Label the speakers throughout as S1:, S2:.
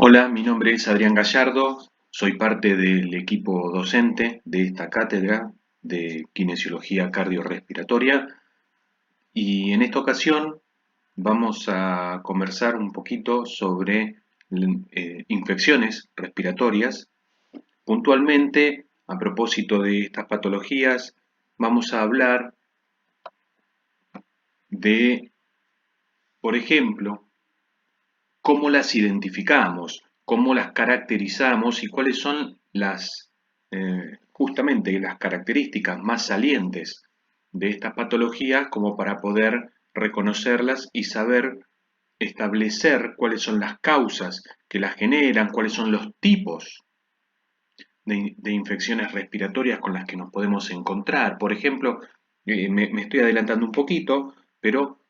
S1: Hola, mi nombre es Adrián Gallardo, soy parte del equipo docente de esta cátedra de Kinesiología Cardiorrespiratoria y en esta ocasión vamos a conversar un poquito sobre infecciones respiratorias. Puntualmente, a propósito de estas patologías, vamos a hablar de, por ejemplo, cómo las identificamos, cómo las caracterizamos y cuáles son justamente las características más salientes de estas patologías como para poder reconocerlas y saber establecer cuáles son las causas que las generan, cuáles son los tipos de infecciones respiratorias con las que nos podemos encontrar. Por ejemplo, me estoy adelantando un poquito, pero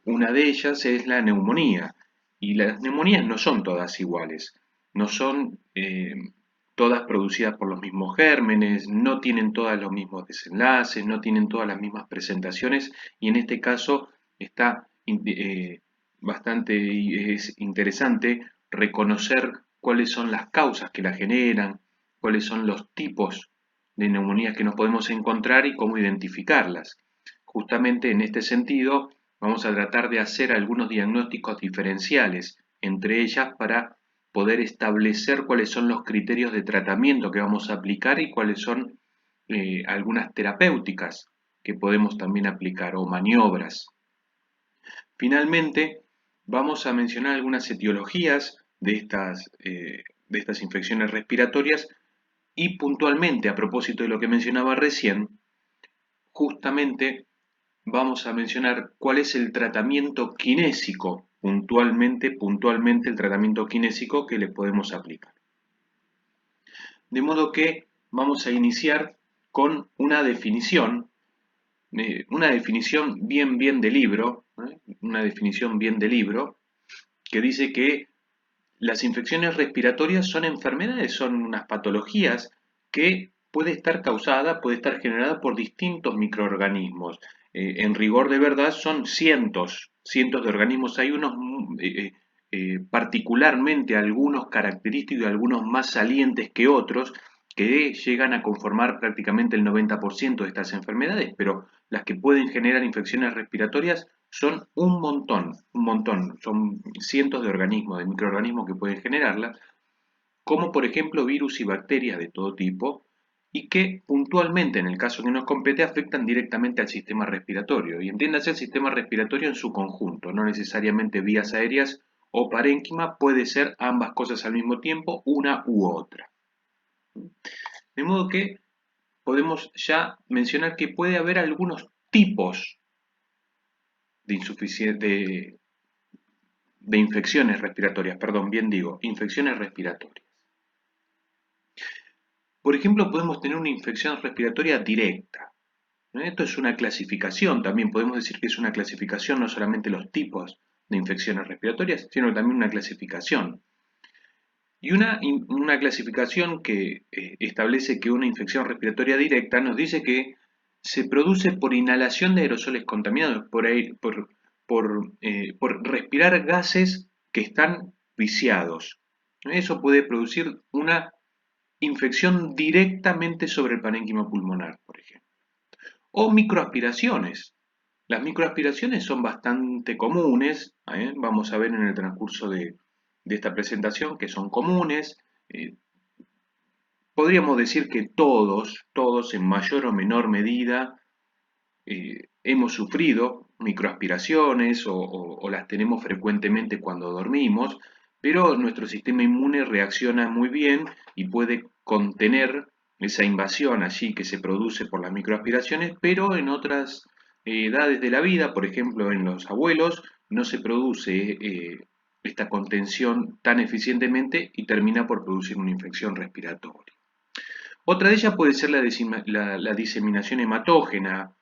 S1: una de ellas es la neumonía. Y las neumonías no son todas iguales, no son todas producidas por los mismos gérmenes, no tienen todas los mismos desenlaces, no tienen todas las mismas presentaciones y en este caso está bastante es interesante reconocer cuáles son las causas que la generan, cuáles son los tipos de neumonías que nos podemos encontrar y cómo identificarlas. Justamente en este sentido, vamos a tratar de hacer algunos diagnósticos diferenciales entre ellas para poder establecer cuáles son los criterios de tratamiento que vamos a aplicar y cuáles son algunas terapéuticas que podemos también aplicar o maniobras. Finalmente, vamos a mencionar algunas etiologías de estas infecciones respiratorias y puntualmente, a propósito de lo que mencionaba recién, justamente vamos a mencionar cuál es el tratamiento kinésico, puntualmente el tratamiento kinésico que le podemos aplicar. De modo que vamos a iniciar con una definición bien de libro, una definición bien de libro, que dice que las infecciones respiratorias son enfermedades, son unas patologías que puede estar generada por distintos microorganismos. En rigor de verdad son cientos de organismos. Hay unos particularmente algunos característicos y algunos más salientes que otros que llegan a conformar prácticamente el 90% de estas enfermedades, pero las que pueden generar infecciones respiratorias son un montón, son cientos de organismos, de microorganismos que pueden generarlas, como por ejemplo virus y bacterias de todo tipo, y que puntualmente, en el caso que nos compete, afectan directamente al sistema respiratorio. Y entiéndase el sistema respiratorio en su conjunto, no necesariamente vías aéreas o parénquima, puede ser ambas cosas al mismo tiempo, una u otra. De modo que podemos ya mencionar que puede haber algunos tipos de infecciones respiratorias, perdón, bien digo, infecciones respiratorias. Por ejemplo, podemos tener una infección respiratoria directa. Esto es una clasificación, también podemos decir que es una clasificación, no solamente los tipos de infecciones respiratorias, sino también una clasificación. Y una clasificación que establece que una infección respiratoria directa nos dice que se produce por inhalación de aerosoles contaminados, por respirar gases que están viciados. Eso puede producir una infección directamente sobre el parénquima pulmonar, por ejemplo. O microaspiraciones. Las microaspiraciones son bastante comunes, vamos a ver en el transcurso de esta presentación que son comunes. eh, Podríamos decir que todos en mayor o menor medida hemos sufrido microaspiraciones o las tenemos frecuentemente cuando dormimos, pero nuestro sistema inmune reacciona muy bien y puede contener esa invasión allí que se produce por las microaspiraciones, pero en otras edades de la vida, por ejemplo en los abuelos, no se produce esta contención tan eficientemente y termina por producir una infección respiratoria. Otra de ellas puede ser la diseminación hematógena,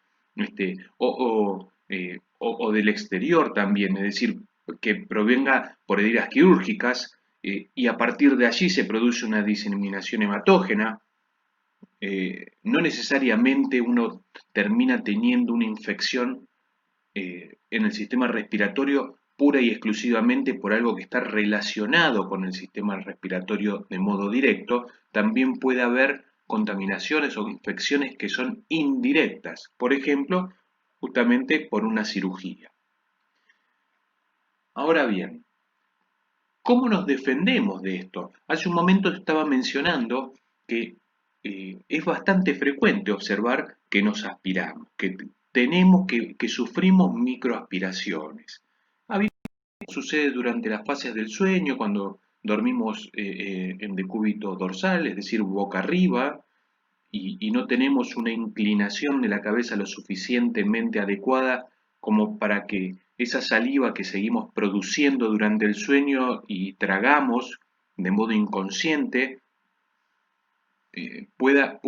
S1: o del exterior también, es decir, que provenga por heridas quirúrgicas y a partir de allí se produce una diseminación hematógena. No necesariamente uno termina teniendo una infección en el sistema respiratorio pura y exclusivamente por algo que está relacionado con el sistema respiratorio de modo directo, también puede haber contaminaciones o infecciones que son indirectas, por ejemplo, justamente por una cirugía. Ahora bien, ¿cómo nos defendemos de esto? Hace un momento estaba mencionando que es bastante frecuente observar que nos aspiramos, que tenemos que sufrimos microaspiraciones. Sucede durante las fases del sueño, cuando dormimos en decúbito dorsal, es decir, boca arriba, y no tenemos una inclinación de la cabeza lo suficientemente adecuada como para que esa saliva que seguimos produciendo durante el sueño y tragamos de modo inconsciente pueda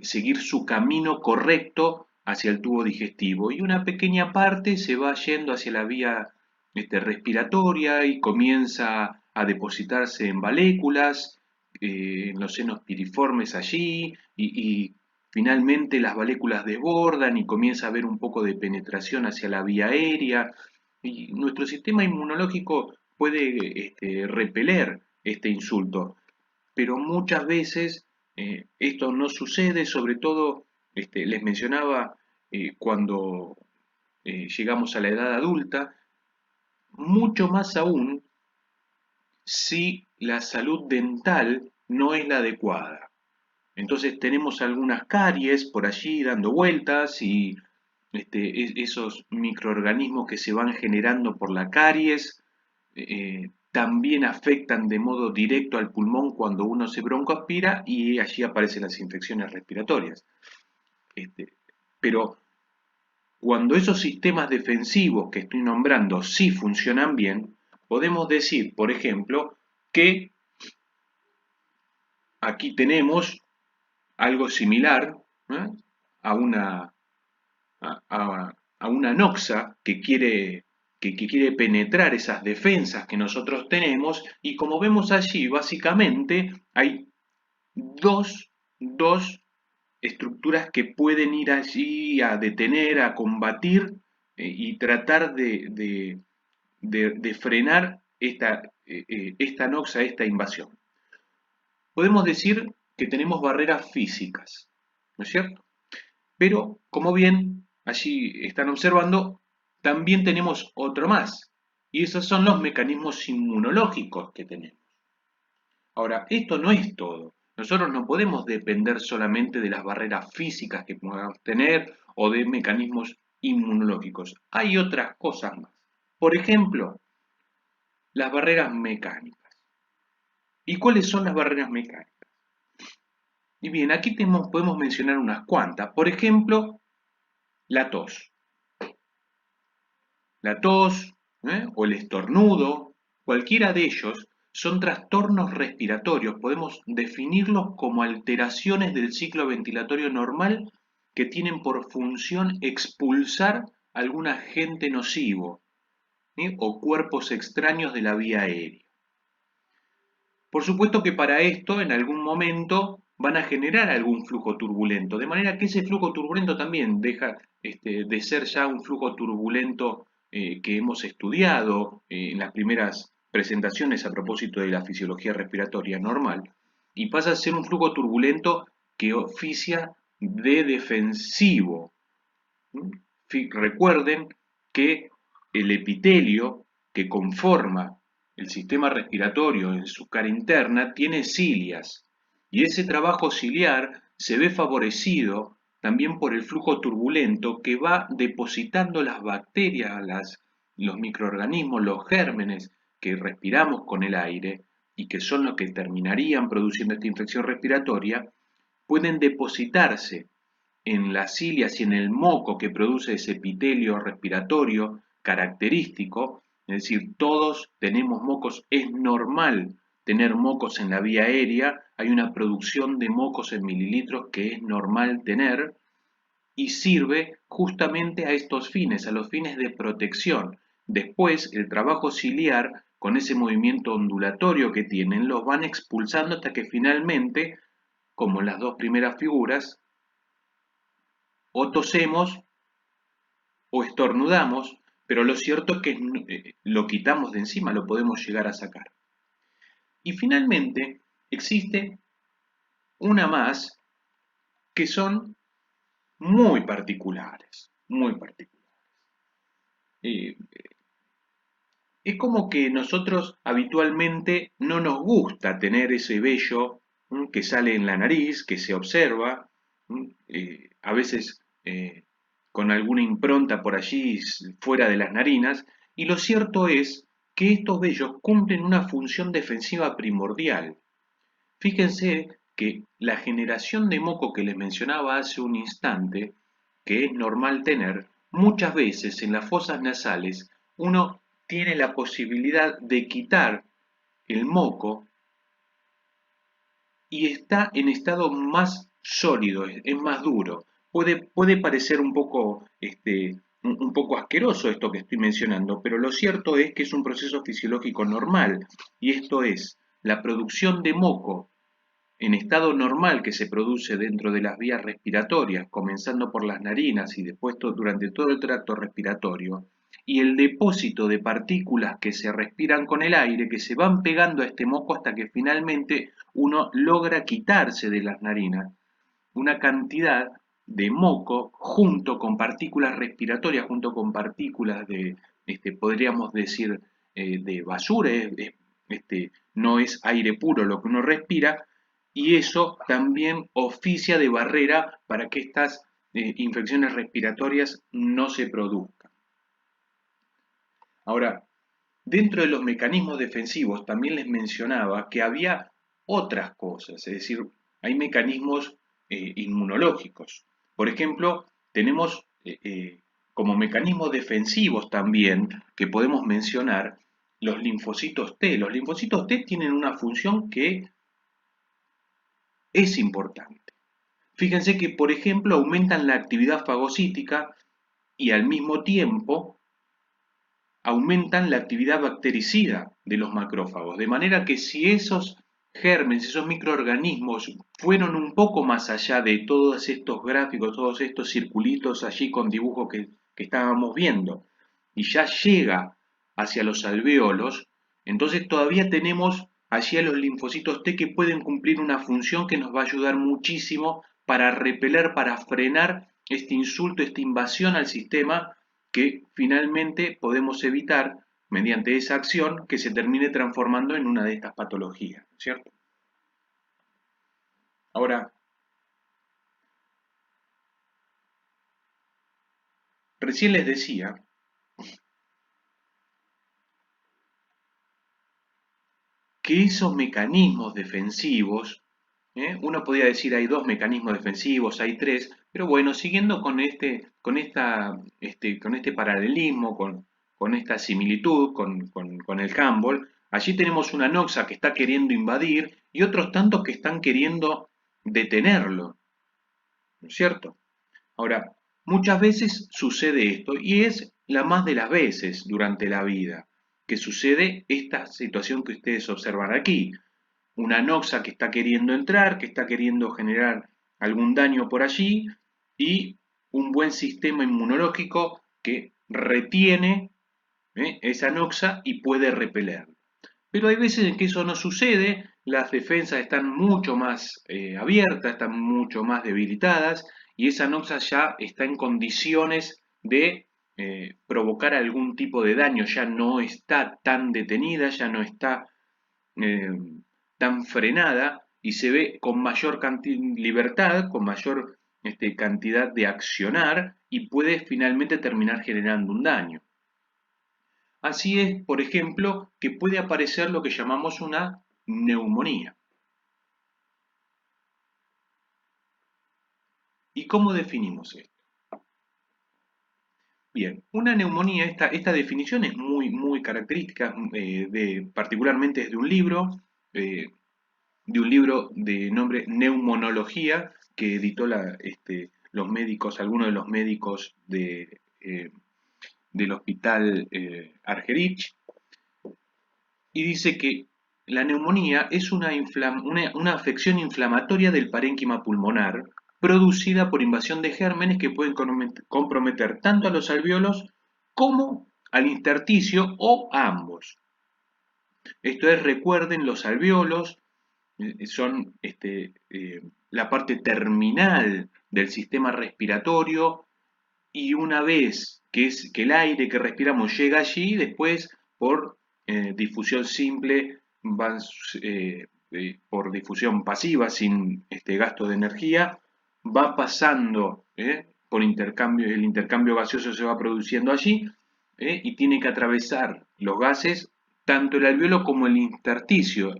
S1: seguir su camino correcto hacia el tubo digestivo. Y una pequeña parte se va yendo hacia la vía respiratoria y comienza a depositarse en valéculas, en los senos piriformes allí, y finalmente las valéculas desbordan y comienza a haber un poco de penetración hacia la vía aérea. Y nuestro sistema inmunológico puede repeler este insulto, pero muchas veces esto no sucede, sobre todo, les mencionaba, cuando llegamos a la edad adulta, mucho más aún si la salud dental no es la adecuada. Entonces tenemos algunas caries por allí dando vueltas y esos microorganismos que se van generando por la caries también afectan de modo directo al pulmón cuando uno se broncoaspira y allí aparecen las infecciones respiratorias. Este, pero cuando esos sistemas defensivos que estoy nombrando sí funcionan bien, podemos decir, por ejemplo, que aquí tenemos algo similar, ¿eh? a una, a una noxa que quiere penetrar esas defensas que nosotros tenemos, y como vemos allí, básicamente hay dos estructuras que pueden ir allí a detener, a combatir y tratar de frenar esta noxa, esta invasión. Podemos decir que tenemos barreras físicas, ¿no es cierto? Pero, como bien allí están observando, también tenemos otro más, y esos son los mecanismos inmunológicos que tenemos. Ahora, esto no es todo. Nosotros no podemos depender solamente de las barreras físicas que podamos tener o de mecanismos inmunológicos. Hay otras cosas más. Por ejemplo, las barreras mecánicas. ¿Y cuáles son las barreras mecánicas? Y bien, aquí podemos mencionar unas cuantas. Por ejemplo, la tos. La tos, o el estornudo, cualquiera de ellos son trastornos respiratorios. Podemos definirlos como alteraciones del ciclo ventilatorio normal que tienen por función expulsar algún agente nocivo, o cuerpos extraños de la vía aérea. Por supuesto que para esto en algún momento van a generar algún flujo turbulento, de manera que ese flujo turbulento también deja de ser ya un flujo turbulento que hemos estudiado en las primeras presentaciones a propósito de la fisiología respiratoria normal, y pasa a ser un flujo turbulento que oficia de defensivo. Recuerden que el epitelio que conforma el sistema respiratorio en su cara interna tiene cilias, y ese trabajo ciliar se ve favorecido también por el flujo turbulento que va depositando las bacterias, los microorganismos, los gérmenes que respiramos con el aire y que son los que terminarían produciendo esta infección respiratoria, pueden depositarse en las cilias y en el moco que produce ese epitelio respiratorio característico. Es decir, todos tenemos mocos, es normal tener mocos en la vía aérea, hay una producción de mocos en mililitros que es normal tener y sirve justamente a estos fines, a los fines de protección. Después, el trabajo ciliar, con ese movimiento ondulatorio que tienen, los van expulsando hasta que finalmente, como en las dos primeras figuras, o tosemos o estornudamos, pero lo cierto es que lo quitamos de encima, lo podemos llegar a sacar. Y finalmente existe una más que son muy particulares, muy particulares. Eh, es como que nosotros habitualmente no nos gusta tener ese vello que sale en la nariz, que se observa, a veces con alguna impronta por allí fuera de las narinas, y lo cierto es que estos vellos cumplen una función defensiva primordial. Fíjense que la generación de moco que les mencionaba hace un instante, que es normal tener, muchas veces en las fosas nasales uno tiene la posibilidad de quitar el moco y está en estado más sólido, es más duro. Puede parecer un poco asqueroso esto que estoy mencionando, pero lo cierto es que es un proceso fisiológico normal, y esto es la producción de moco en estado normal que se produce dentro de las vías respiratorias, comenzando por las narinas y después durante todo el tracto respiratorio, y el depósito de partículas que se respiran con el aire, que se van pegando a este moco hasta que finalmente uno logra quitarse de las narinas una cantidad de moco junto con partículas respiratorias, junto con partículas podríamos decir, de basura, no es aire puro lo que uno respira, y eso también oficia de barrera para que estas infecciones respiratorias no se produzcan. Ahora, dentro de los mecanismos defensivos también les mencionaba que había otras cosas, es decir, hay mecanismos inmunológicos. Por ejemplo, tenemos como mecanismos defensivos también que podemos mencionar los linfocitos T. Los linfocitos T tienen una función que es importante. Fíjense que, por ejemplo, aumentan la actividad fagocítica y al mismo tiempo aumentan la actividad bactericida de los macrófagos. De manera que si esos gérmenes, esos microorganismos fueron un poco más allá de todos estos gráficos, todos estos circulitos allí con dibujos que estábamos viendo, y ya llega hacia los alvéolos, entonces todavía tenemos allí a los linfocitos T que pueden cumplir una función que nos va a ayudar muchísimo para repeler, para frenar este insulto, esta invasión al sistema que finalmente podemos evitar mediante esa acción que se termine transformando en una de estas patologías, ¿cierto? Ahora, recién les decía que esos mecanismos defensivos, uno podría decir hay dos mecanismos defensivos, hay tres, pero bueno, siguiendo con este paralelismo, con esta similitud con el handball, allí tenemos una noxa que está queriendo invadir y otros tantos que están queriendo detenerlo, ¿no es cierto? Ahora, muchas veces sucede esto y es la más de las veces durante la vida que sucede esta situación que ustedes observan aquí. Una noxa que está queriendo entrar, que está queriendo generar algún daño por allí y un buen sistema inmunológico que retiene esa noxa y puede repelerlo. Pero hay veces en que eso no sucede, las defensas están mucho más abiertas, están mucho más debilitadas y esa noxa ya está en condiciones de provocar algún tipo de daño, ya no está tan detenida, ya no está eh, tan frenada y se ve con mayor libertad, con mayor cantidad de accionar y puede finalmente terminar generando un daño. Así es, por ejemplo, que puede aparecer lo que llamamos una neumonía. ¿Y cómo definimos esto? Bien, una neumonía, esta definición es muy característica, particularmente es eh, de un libro de nombre Neumonología, que editó los médicos, algunos de los médicos del hospital Argerich, y dice que la neumonía es una afección inflamatoria del parénquima pulmonar producida por invasión de gérmenes que pueden comprometer tanto a los alvéolos como al intersticio o a ambos. Esto es, recuerden, los alvéolos son la parte terminal del sistema respiratorio y una vez que el aire que respiramos llega allí, después por difusión simple, por difusión pasiva, sin gasto de energía, va pasando por intercambio, el intercambio gaseoso se va produciendo allí y tiene que atravesar los gases tanto el alvéolo como el intersticio.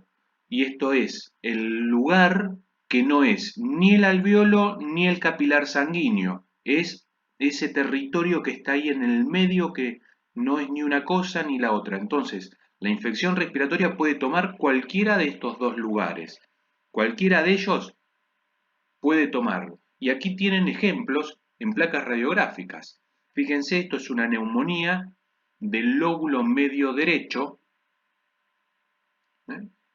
S1: Y esto es el lugar que no es ni el alvéolo ni el capilar sanguíneo, es ese territorio que está ahí en el medio que no es ni una cosa ni la otra. Entonces, la infección respiratoria puede tomar cualquiera de estos dos lugares. Cualquiera de ellos puede tomarlo. Y aquí tienen ejemplos en placas radiográficas. Fíjense, esto es una neumonía del lóbulo medio derecho.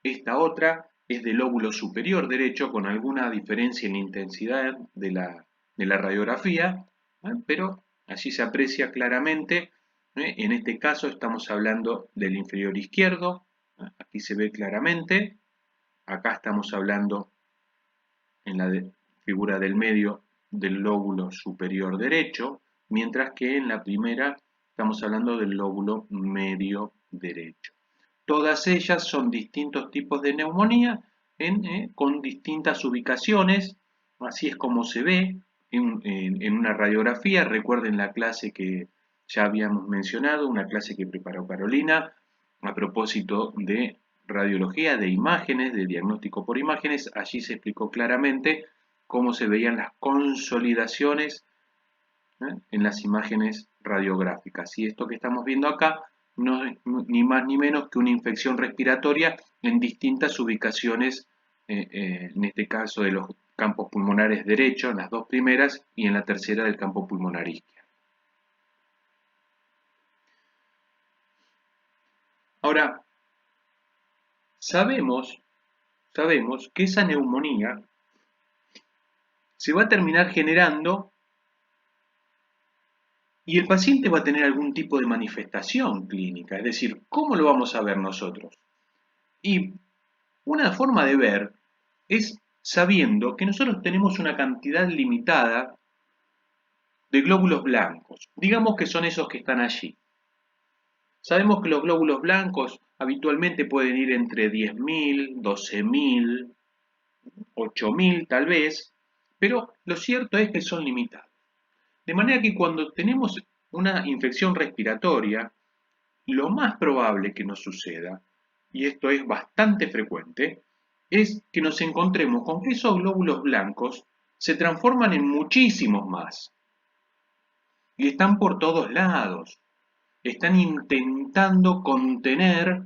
S1: Esta otra es del lóbulo superior derecho con alguna diferencia en la intensidad de la radiografía, pero allí se aprecia claramente. En este caso estamos hablando del inferior izquierdo, aquí se ve claramente. Acá estamos hablando en la figura del medio del lóbulo superior derecho, mientras que en la primera estamos hablando del lóbulo medio derecho. Todas ellas son distintos tipos de neumonía con distintas ubicaciones, así es como se ve en una radiografía. Recuerden la clase que ya habíamos mencionado, una clase que preparó Carolina a propósito de radiología, de imágenes, de diagnóstico por imágenes. Allí se explicó claramente cómo se veían las consolidaciones en las imágenes radiográficas. Y esto que estamos viendo acá no es ni más ni menos que una infección respiratoria en distintas ubicaciones, en este caso de los campos pulmonares derechos, en las dos primeras, y en la tercera del campo pulmonar izquierdo. Ahora, sabemos que esa neumonía se va a terminar generando y el paciente va a tener algún tipo de manifestación clínica, es decir, ¿cómo lo vamos a ver nosotros? Y una forma de ver es sabiendo que nosotros tenemos una cantidad limitada de glóbulos blancos, digamos que son esos que están allí. Sabemos que los glóbulos blancos habitualmente pueden ir entre 10.000, 12.000, 8.000 tal vez, pero lo cierto es que son limitados. De manera que cuando tenemos una infección respiratoria, lo más probable que nos suceda, y esto es bastante frecuente, es que nos encontremos con que esos glóbulos blancos se transforman en muchísimos más y están por todos lados. Están intentando contener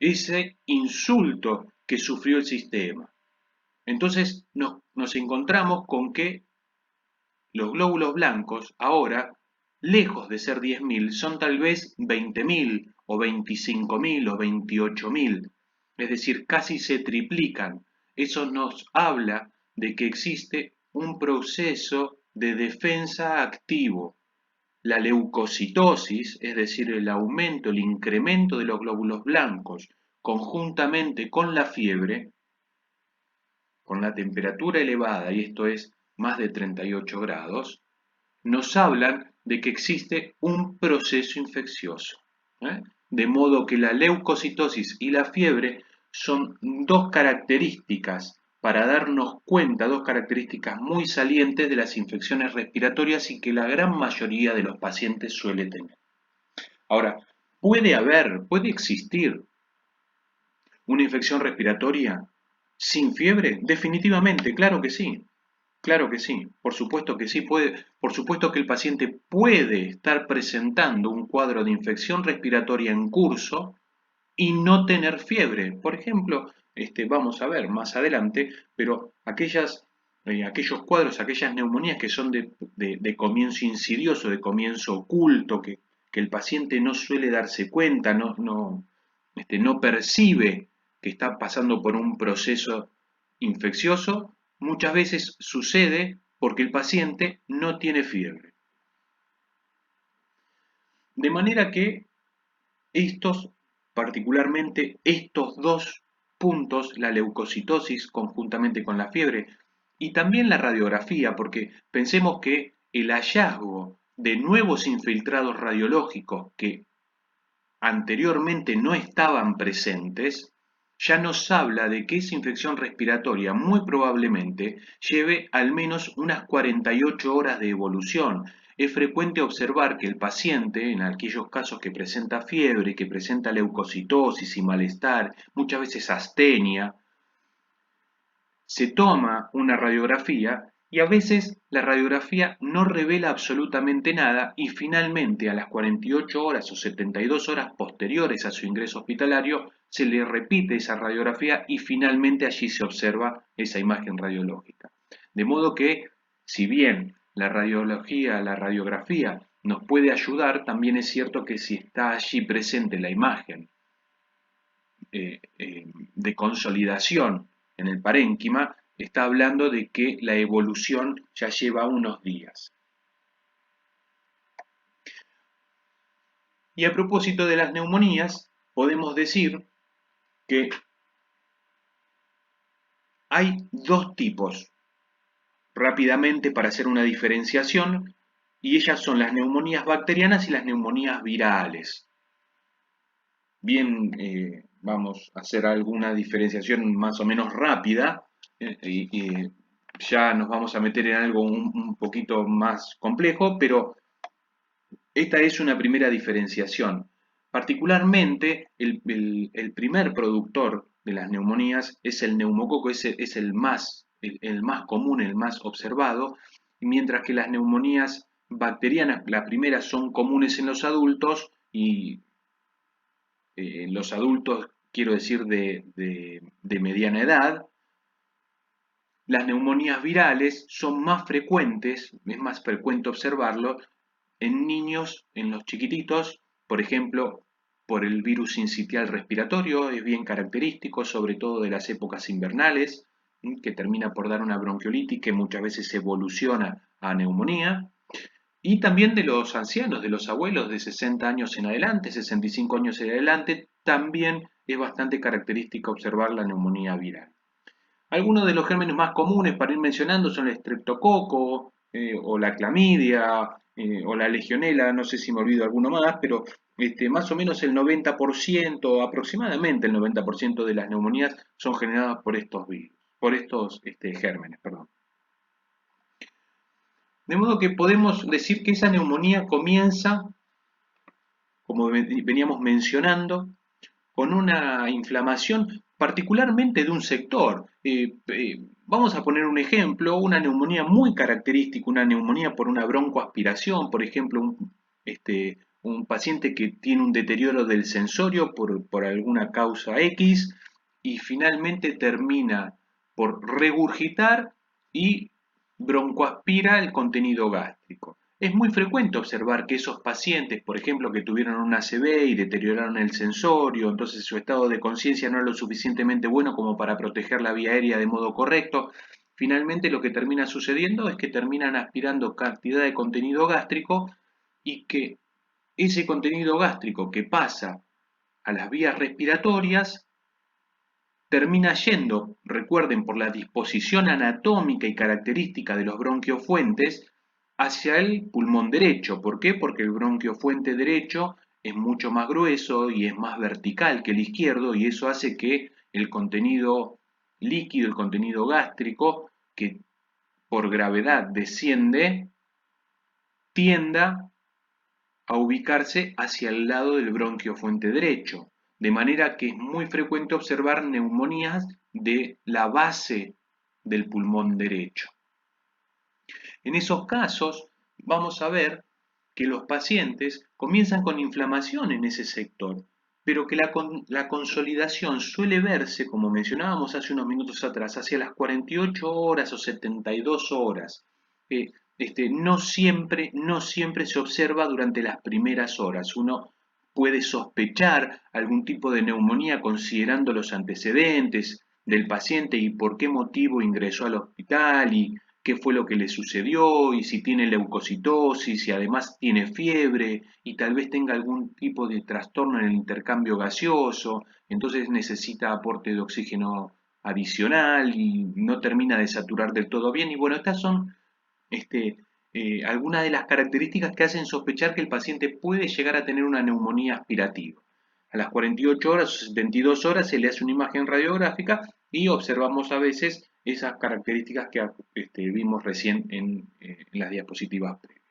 S1: ese insulto que sufrió el sistema. Entonces nos encontramos con que los glóbulos blancos ahora, lejos de ser 10.000, son tal vez 20.000 o 25.000 o 28.000, es decir, casi se triplican. Eso nos habla de que existe un proceso de defensa activo. La leucocitosis, es decir, el aumento, el incremento de los glóbulos blancos, conjuntamente con la fiebre, con la temperatura elevada, y esto es más de 38 grados, nos hablan de que existe un proceso infeccioso. De modo que la leucocitosis y la fiebre son dos características para darnos cuenta, dos características muy salientes de las infecciones respiratorias y que la gran mayoría de los pacientes suele tener. Ahora, puede existir una infección respiratoria sin fiebre. Definitivamente, claro que sí. Claro que sí, por supuesto que sí puede, por supuesto que el paciente puede estar presentando un cuadro de infección respiratoria en curso y no tener fiebre. Por ejemplo, vamos a ver más adelante, pero aquellos cuadros, aquellas neumonías que son de comienzo insidioso, de comienzo oculto, que el paciente no suele darse cuenta, no percibe que está pasando por un proceso infeccioso, muchas veces sucede porque el paciente no tiene fiebre. De manera que particularmente estos dos puntos, la leucocitosis conjuntamente con la fiebre y también la radiografía, porque pensemos que el hallazgo de nuevos infiltrados radiológicos que anteriormente no estaban presentes, ya nos habla de que esa infección respiratoria muy probablemente lleve al menos unas 48 horas de evolución. Es frecuente observar que el paciente, en aquellos casos que presenta fiebre, que presenta leucocitosis y malestar, muchas veces astenia, se toma una radiografía y a veces la radiografía no revela absolutamente nada y finalmente a las 48 horas o 72 horas posteriores a su ingreso hospitalario se le repite esa radiografía y finalmente allí se observa esa imagen radiológica. De modo que, si bien la radiografía nos puede ayudar, también es cierto que si está allí presente la imagen de consolidación en el parénquima, está hablando de que la evolución ya lleva unos días. Y a propósito de las neumonías, podemos decir que hay dos tipos, rápidamente para hacer una diferenciación, y ellas son las neumonías bacterianas y las neumonías virales. Bien, vamos a hacer alguna diferenciación más o menos rápida y ya nos vamos a meter en algo un poquito más complejo, pero esta es una primera diferenciación. Particularmente, el primer productor de las neumonías es el neumococo, es el más común, el más observado, mientras que las neumonías bacterianas, las primeras son comunes en los adultos y los adultos, quiero decir, de mediana edad. Las neumonías virales son más frecuentes, es más frecuente observarlo en niños, en los chiquititos, por ejemplo, por el virus sincitial respiratorio, es bien característico, sobre todo de las épocas invernales, que termina por dar una bronquiolitis que muchas veces evoluciona a neumonía. Y también de los ancianos, de los abuelos de 60 años en adelante, 65 años en adelante, también es bastante característico observar la neumonía viral. Algunos de los gérmenes más comunes para ir mencionando son el estreptococo, o la clamidia, o la legionela, no sé si me olvido alguno más, pero más o menos el 90%, aproximadamente el 90% de las neumonías son generadas por estos virus, por estos gérmenes, perdón. De modo que podemos decir que esa neumonía comienza, como veníamos mencionando, con una inflamación particularmente de un sector. Vamos a poner un ejemplo, una neumonía muy característica, una neumonía por una broncoaspiración, por ejemplo, un paciente que tiene un deterioro del sensorio por alguna causa X y finalmente termina por regurgitar y broncoaspira el contenido gástrico. Es muy frecuente observar que esos pacientes, por ejemplo, que tuvieron un ACV y deterioraron el sensorio, entonces su estado de conciencia no es lo suficientemente bueno como para proteger la vía aérea de modo correcto, finalmente lo que termina sucediendo es que terminan aspirando cantidad de contenido gástrico y que ese contenido gástrico que pasa a las vías respiratorias termina yendo, recuerden, por la disposición anatómica y característica de los bronquiofuentes, hacia el pulmón derecho. ¿Por qué? Porque el bronquiofuente derecho es mucho más grueso y es más vertical que el izquierdo y eso hace que el contenido líquido, el contenido gástrico, que por gravedad desciende, tienda a ubicarse hacia el lado del bronquiofuente derecho, de manera que es muy frecuente observar neumonías de la base del pulmón derecho. En esos casos vamos a ver que los pacientes comienzan con inflamación en ese sector, pero que la consolidación suele verse, como mencionábamos hace unos minutos atrás, hacia las 48 horas o 72 horas. No siempre se observa durante las primeras horas. Uno puede sospechar algún tipo de neumonía considerando los antecedentes del paciente y por qué motivo ingresó al hospital y qué fue lo que le sucedió y si tiene leucocitosis y además tiene fiebre y tal vez tenga algún tipo de trastorno en el intercambio gaseoso, entonces necesita aporte de oxígeno adicional y no termina de saturar del todo bien. Y bueno, estas son este, algunas de las características que hacen sospechar que el paciente puede llegar a tener una neumonía aspirativa. A las 48 horas o 72 horas se le hace una imagen radiográfica y observamos a veces esas características que vimos recién en las diapositivas previas.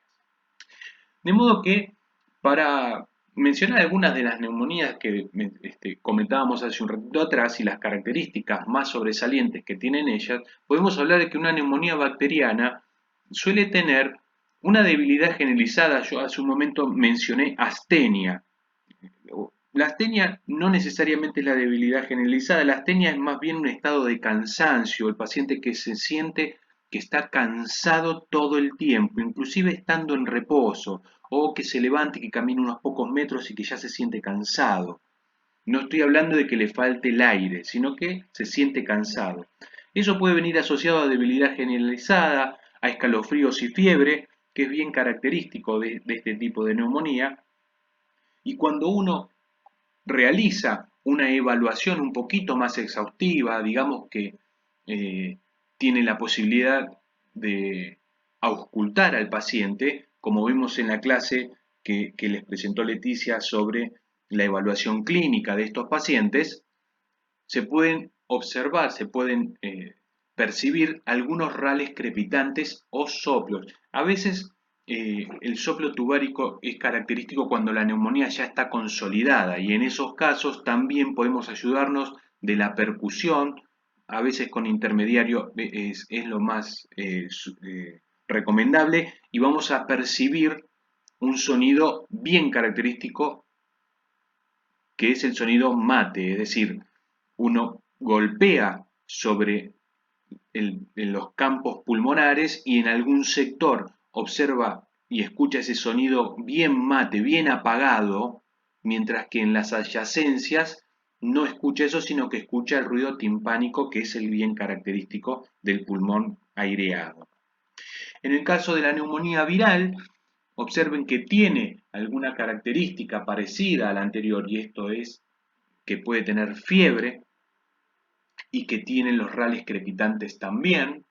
S1: De modo que, para mencionar algunas de las neumonías que comentábamos hace un ratito atrás y las características más sobresalientes que tienen ellas, podemos hablar de que una neumonía bacteriana suele tener una debilidad generalizada. Yo hace un momento mencioné astenia. La astenia no necesariamente es la debilidad generalizada, la astenia es más bien un estado de cansancio, el paciente que se siente que está cansado todo el tiempo, inclusive estando en reposo, o que se levante, que camine unos pocos metros y que ya se siente cansado. No estoy hablando de que le falte el aire, sino que se siente cansado. Eso puede venir asociado a debilidad generalizada, a escalofríos y fiebre, que es bien característico de este tipo de neumonía. Y cuando uno realiza una evaluación un poquito más exhaustiva, digamos que tiene la posibilidad de auscultar al paciente, como vimos en la clase que les presentó Leticia sobre la evaluación clínica de estos pacientes, se pueden observar, se pueden percibir algunos rales crepitantes o soplos. A veces el soplo tubárico es característico cuando la neumonía ya está consolidada y en esos casos también podemos ayudarnos de la percusión, a veces con intermediario es lo más recomendable y vamos a percibir un sonido bien característico que es el sonido mate, es decir, uno golpea sobre en los campos pulmonares y en algún sector observa y escucha ese sonido bien mate, bien apagado, mientras que en las adyacencias no escucha eso, sino que escucha el ruido timpánico, que es el bien característico del pulmón aireado. En el caso de la neumonía viral, observen que tiene alguna característica parecida a la anterior, y esto es que puede tener fiebre y que tiene los rales crepitantes también,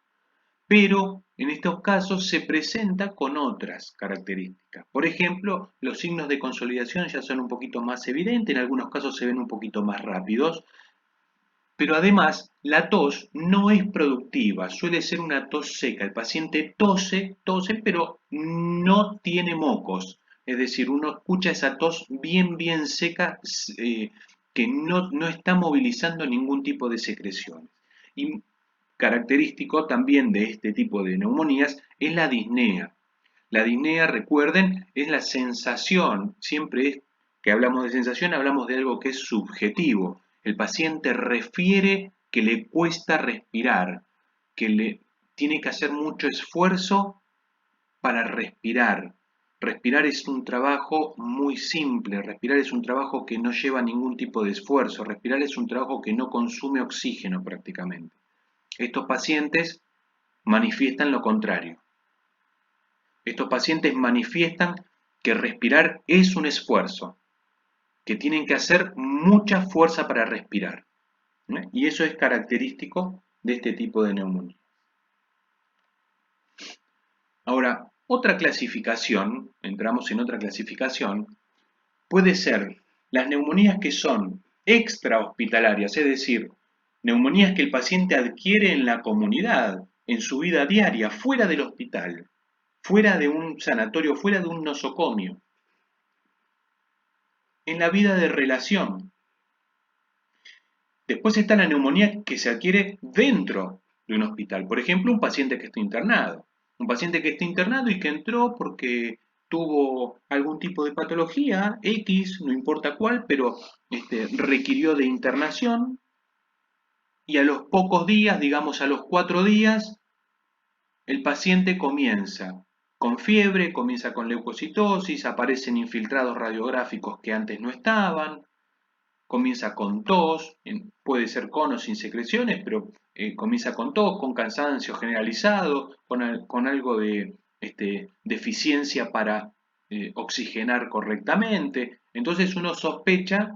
S1: pero en estos casos se presenta con otras características. Por ejemplo, los signos de consolidación ya son un poquito más evidentes, en algunos casos se ven un poquito más rápidos, pero además la tos no es productiva, suele ser una tos seca. El paciente tose, pero no tiene mocos. Es decir, uno escucha esa tos bien, bien seca que no está movilizando ningún tipo de secreciones. Y característico también de este tipo de neumonías es la disnea. La disnea, recuerden, es la sensación, siempre es que hablamos de sensación, hablamos de algo que es subjetivo. El paciente refiere que le cuesta respirar, que le tiene que hacer mucho esfuerzo para respirar. Respirar es un trabajo muy simple, respirar es un trabajo que no lleva ningún tipo de esfuerzo, respirar es un trabajo que no consume oxígeno prácticamente. Estos pacientes manifiestan lo contrario. Estos pacientes manifiestan que respirar es un esfuerzo, que tienen que hacer mucha fuerza para respirar. Y eso es característico de este tipo de neumonía. Ahora, otra clasificación, entramos en otra clasificación, puede ser las neumonías que son extrahospitalarias, es decir, neumonías que el paciente adquiere en la comunidad, en su vida diaria, fuera del hospital, fuera de un sanatorio, fuera de un nosocomio, en la vida de relación. Después está la neumonía que se adquiere dentro de un hospital. Por ejemplo, un paciente que está internado. Un paciente que está internado y que entró porque tuvo algún tipo de patología, X, no importa cuál, pero requirió de internación y a los pocos días, digamos a los 4 días, el paciente comienza con fiebre, comienza con leucocitosis, aparecen infiltrados radiográficos que antes no estaban, comienza con tos, puede ser con o sin secreciones, pero comienza con tos, con cansancio generalizado, con algo de deficiencia para oxigenar correctamente. Entonces uno sospecha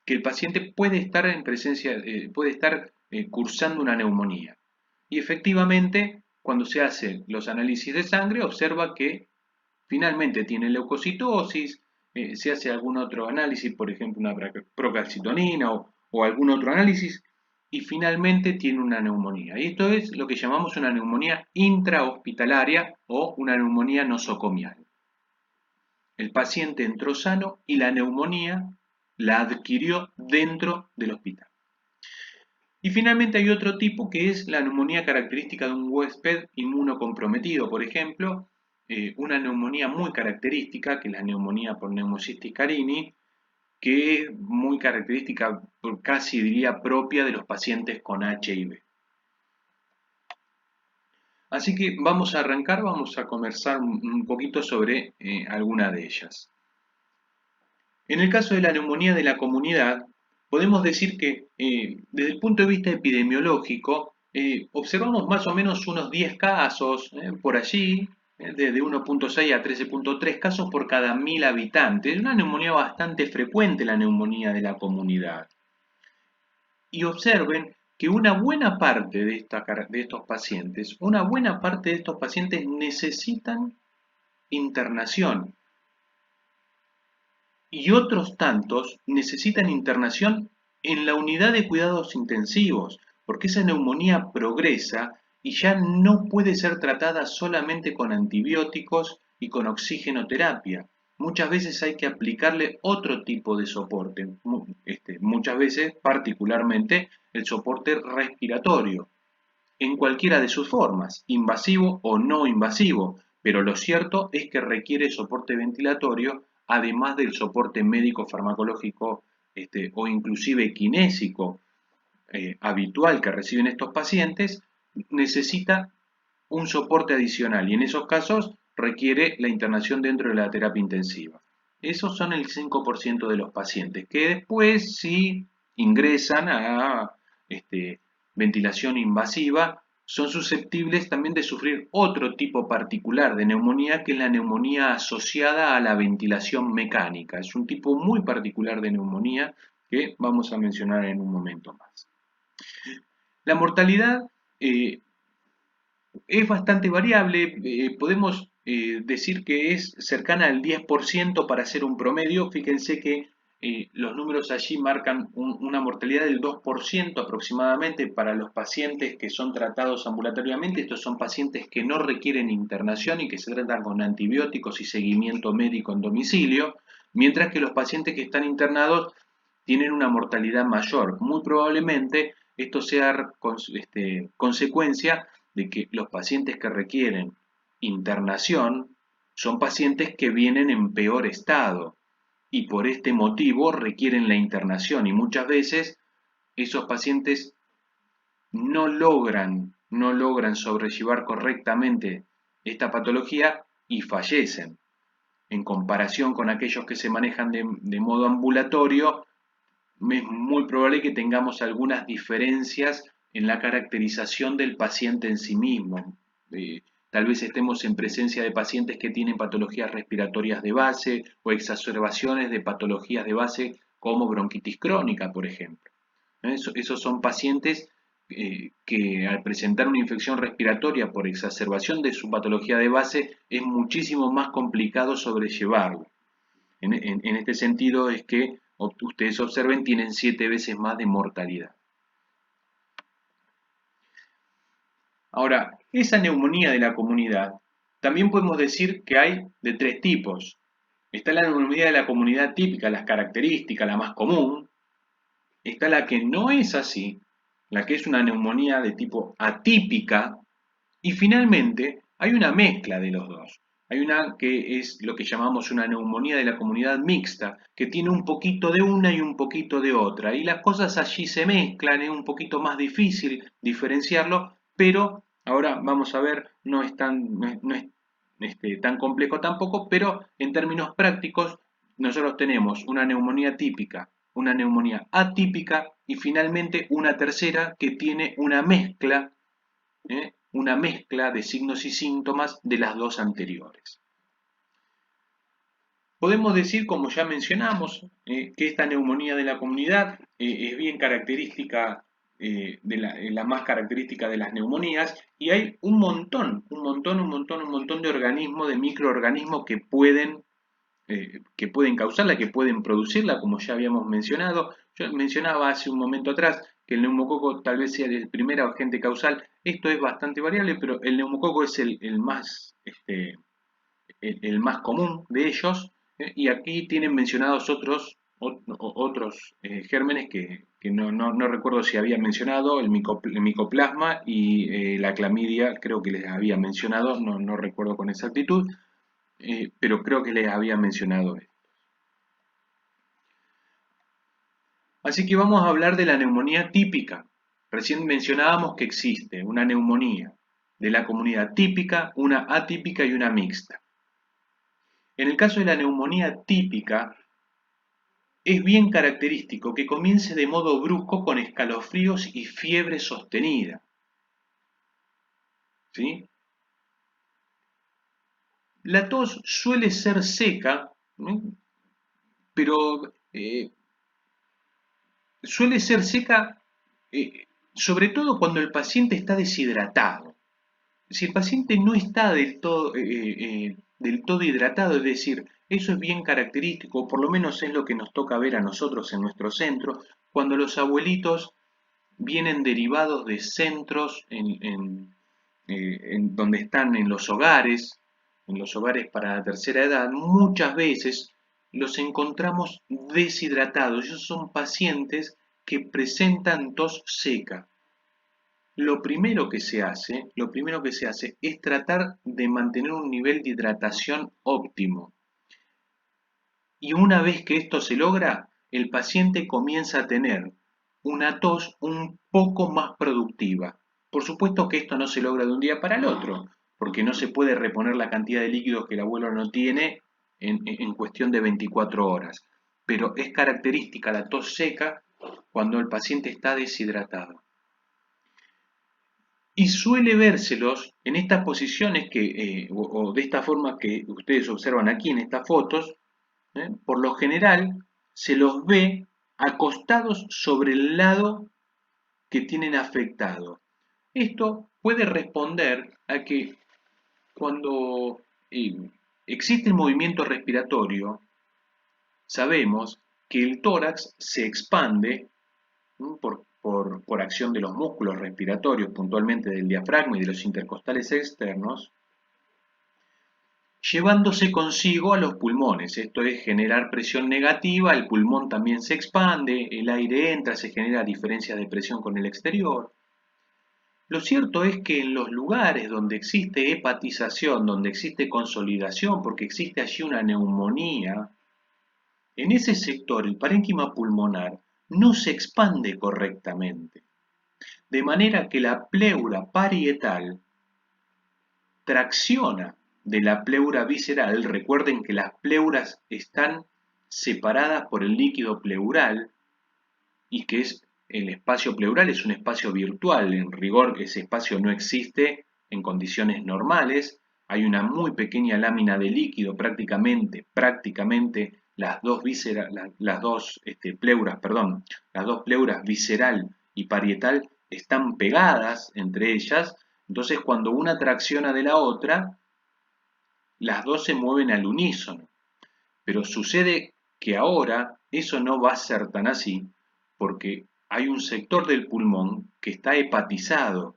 S1: que el paciente puede estar en presencia, puede estar cursando una neumonía. Y efectivamente, cuando se hacen los análisis de sangre, observa que finalmente tiene leucocitosis, se hace algún otro análisis, por ejemplo una procalcitonina o algún otro análisis, y finalmente tiene una neumonía. Y esto es lo que llamamos una neumonía intrahospitalaria o una neumonía nosocomial. El paciente entró sano y la neumonía la adquirió dentro del hospital. Y finalmente hay otro tipo que es la neumonía característica de un huésped inmunocomprometido, por ejemplo, una neumonía muy característica, que es la neumonía por Pneumocystis carini, que es muy característica, casi diría propia de los pacientes con HIV. Así que vamos a arrancar, vamos a conversar un poquito sobre alguna de ellas. En el caso de la neumonía de la comunidad, podemos decir que desde el punto de vista epidemiológico, observamos más o menos unos 10 casos por allí, desde 1.6 a 13.3 casos por cada 1000 habitantes. Es una neumonía bastante frecuente, la neumonía de la comunidad. Y observen que una buena parte de estos pacientes, una buena parte de estos pacientes necesitan internación y otros tantos necesitan internación en la unidad de cuidados intensivos, porque esa neumonía progresa y ya no puede ser tratada solamente con antibióticos y con oxigenoterapia. Muchas veces hay que aplicarle otro tipo de soporte, muchas veces particularmente el soporte respiratorio, en cualquiera de sus formas, invasivo o no invasivo, pero lo cierto es que requiere soporte ventilatorio, además del soporte médico farmacológico o inclusive kinésico habitual que reciben estos pacientes, necesita un soporte adicional y en esos casos requiere la internación dentro de la terapia intensiva. Esos son el 5% de los pacientes que después si ingresan a ventilación invasiva son susceptibles también de sufrir otro tipo particular de neumonía que es la neumonía asociada a la ventilación mecánica. Es un tipo muy particular de neumonía que vamos a mencionar en un momento más. La mortalidad es bastante variable, podemos decir que es cercana al 10% para hacer un promedio. Fíjense que los números allí marcan una mortalidad del 2% aproximadamente para los pacientes que son tratados ambulatoriamente. Estos son pacientes que no requieren internación y que se tratan con antibióticos y seguimiento médico en domicilio, mientras que los pacientes que están internados tienen una mortalidad mayor. Muy probablemente esto sea consecuencia de que los pacientes que requieren internación son pacientes que vienen en peor estado y por este motivo requieren la internación y muchas veces esos pacientes no logran sobrellevar correctamente esta patología y fallecen. En comparación con aquellos que se manejan de modo ambulatorio, es muy probable que tengamos algunas diferencias en la caracterización del paciente en sí mismo. Tal vez estemos en presencia de pacientes que tienen patologías respiratorias de base o exacerbaciones de patologías de base como bronquitis crónica, por ejemplo. Esos son pacientes que al presentar una infección respiratoria por exacerbación de su patología de base es muchísimo más complicado sobrellevarlo. En este sentido es que ustedes observen, tienen 7 veces más de mortalidad. Ahora, esa neumonía de la comunidad, también podemos decir que hay de 3 tipos. Está la neumonía de la comunidad típica, las características, la más común. Está la que no es así, la que es una neumonía de tipo atípica. Y finalmente, hay una mezcla de los dos. Hay una que es lo que llamamos una neumonía de la comunidad mixta, que tiene un poquito de una y un poquito de otra. Y las cosas allí se mezclan, es un poquito más difícil diferenciarlo, pero ahora vamos a ver, no es tan complejo tampoco, pero en términos prácticos, nosotros tenemos una neumonía típica una neumonía atípica y finalmente una tercera que tiene una mezcla de signos y síntomas de las dos anteriores. Podemos decir, como ya mencionamos, que esta neumonía de la comunidad es bien característica, la más característica de las neumonías, y hay un montón de organismos, de microorganismos que pueden causarla, que pueden producirla, como ya habíamos mencionado. Yo mencionaba hace un momento atrás que el neumococo tal vez sea el primer agente causal. Esto es bastante variable, pero el neumococo es el más común de ellos, y aquí tienen mencionados otros gérmenes que no recuerdo si había mencionado, el micoplasma y la clamidia, creo que les había mencionado, no recuerdo con exactitud, pero creo que les había mencionado esto. Así que vamos a hablar de la neumonía típica. Recién mencionábamos que existe una neumonía de la comunidad típica, una atípica y una mixta. En el caso de la neumonía típica, es bien característico que comience de modo brusco con escalofríos y fiebre sostenida. ¿Sí? La tos suele ser seca, ¿no? Pero suele ser seca sobre todo cuando el paciente está deshidratado. Si el paciente no está del todo hidratado, es decir, eso es bien característico, por lo menos es lo que nos toca ver a nosotros en nuestro centro, cuando los abuelitos vienen derivados de centros en donde están en los hogares para la tercera edad, muchas veces los encontramos deshidratados. Ellos son pacientes que presentan tos seca. Lo primero que se hace es tratar de mantener un nivel de hidratación óptimo. Y una vez que esto se logra, el paciente comienza a tener una tos un poco más productiva. Por supuesto que esto no se logra de un día para el otro, porque no se puede reponer la cantidad de líquidos que el abuelo no tiene en cuestión de 24 horas. Pero es característica la tos seca cuando el paciente está deshidratado. Y suele vérselos en estas posiciones o de esta forma que ustedes observan aquí en estas fotos, por lo general se los ve acostados sobre el lado que tienen afectado. Esto puede responder a que cuando existe el movimiento respiratorio, sabemos que el tórax se expande por acción de los músculos respiratorios, puntualmente del diafragma y de los intercostales externos, llevándose consigo a los pulmones. Esto es generar presión negativa, el pulmón también se expande, el aire entra, se genera diferencia de presión con el exterior. Lo cierto es que en los lugares donde existe hepatización, donde existe consolidación, porque existe allí una neumonía, en ese sector el parénquima pulmonar no se expande correctamente, de manera que la pleura parietal tracciona de la pleura visceral. Recuerden que las pleuras están separadas por el líquido pleural y que el espacio pleural es un espacio virtual. En rigor, ese espacio no existe en condiciones normales. Hay una muy pequeña lámina de líquido, prácticamente las dos pleuras visceral y parietal están pegadas entre ellas. Entonces, cuando una tracciona de la otra, las dos se mueven al unísono. Pero sucede que ahora eso no va a ser tan así, porque hay un sector del pulmón que está hepatizado,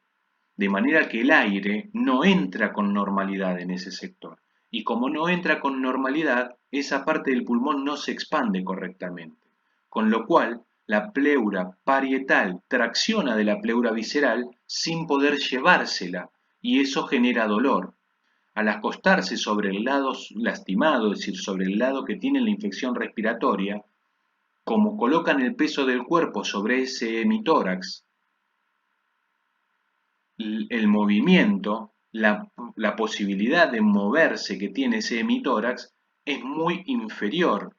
S1: de manera que el aire no entra con normalidad en ese sector. Y como no entra con normalidad, esa parte del pulmón no se expande correctamente. Con lo cual, la pleura parietal tracciona de la pleura visceral sin poder llevársela, y eso genera dolor. Al acostarse sobre el lado lastimado, es decir, sobre el lado que tiene la infección respiratoria, como colocan el peso del cuerpo sobre ese hemitórax, el movimiento, la posibilidad de moverse que tiene ese hemitórax es muy inferior.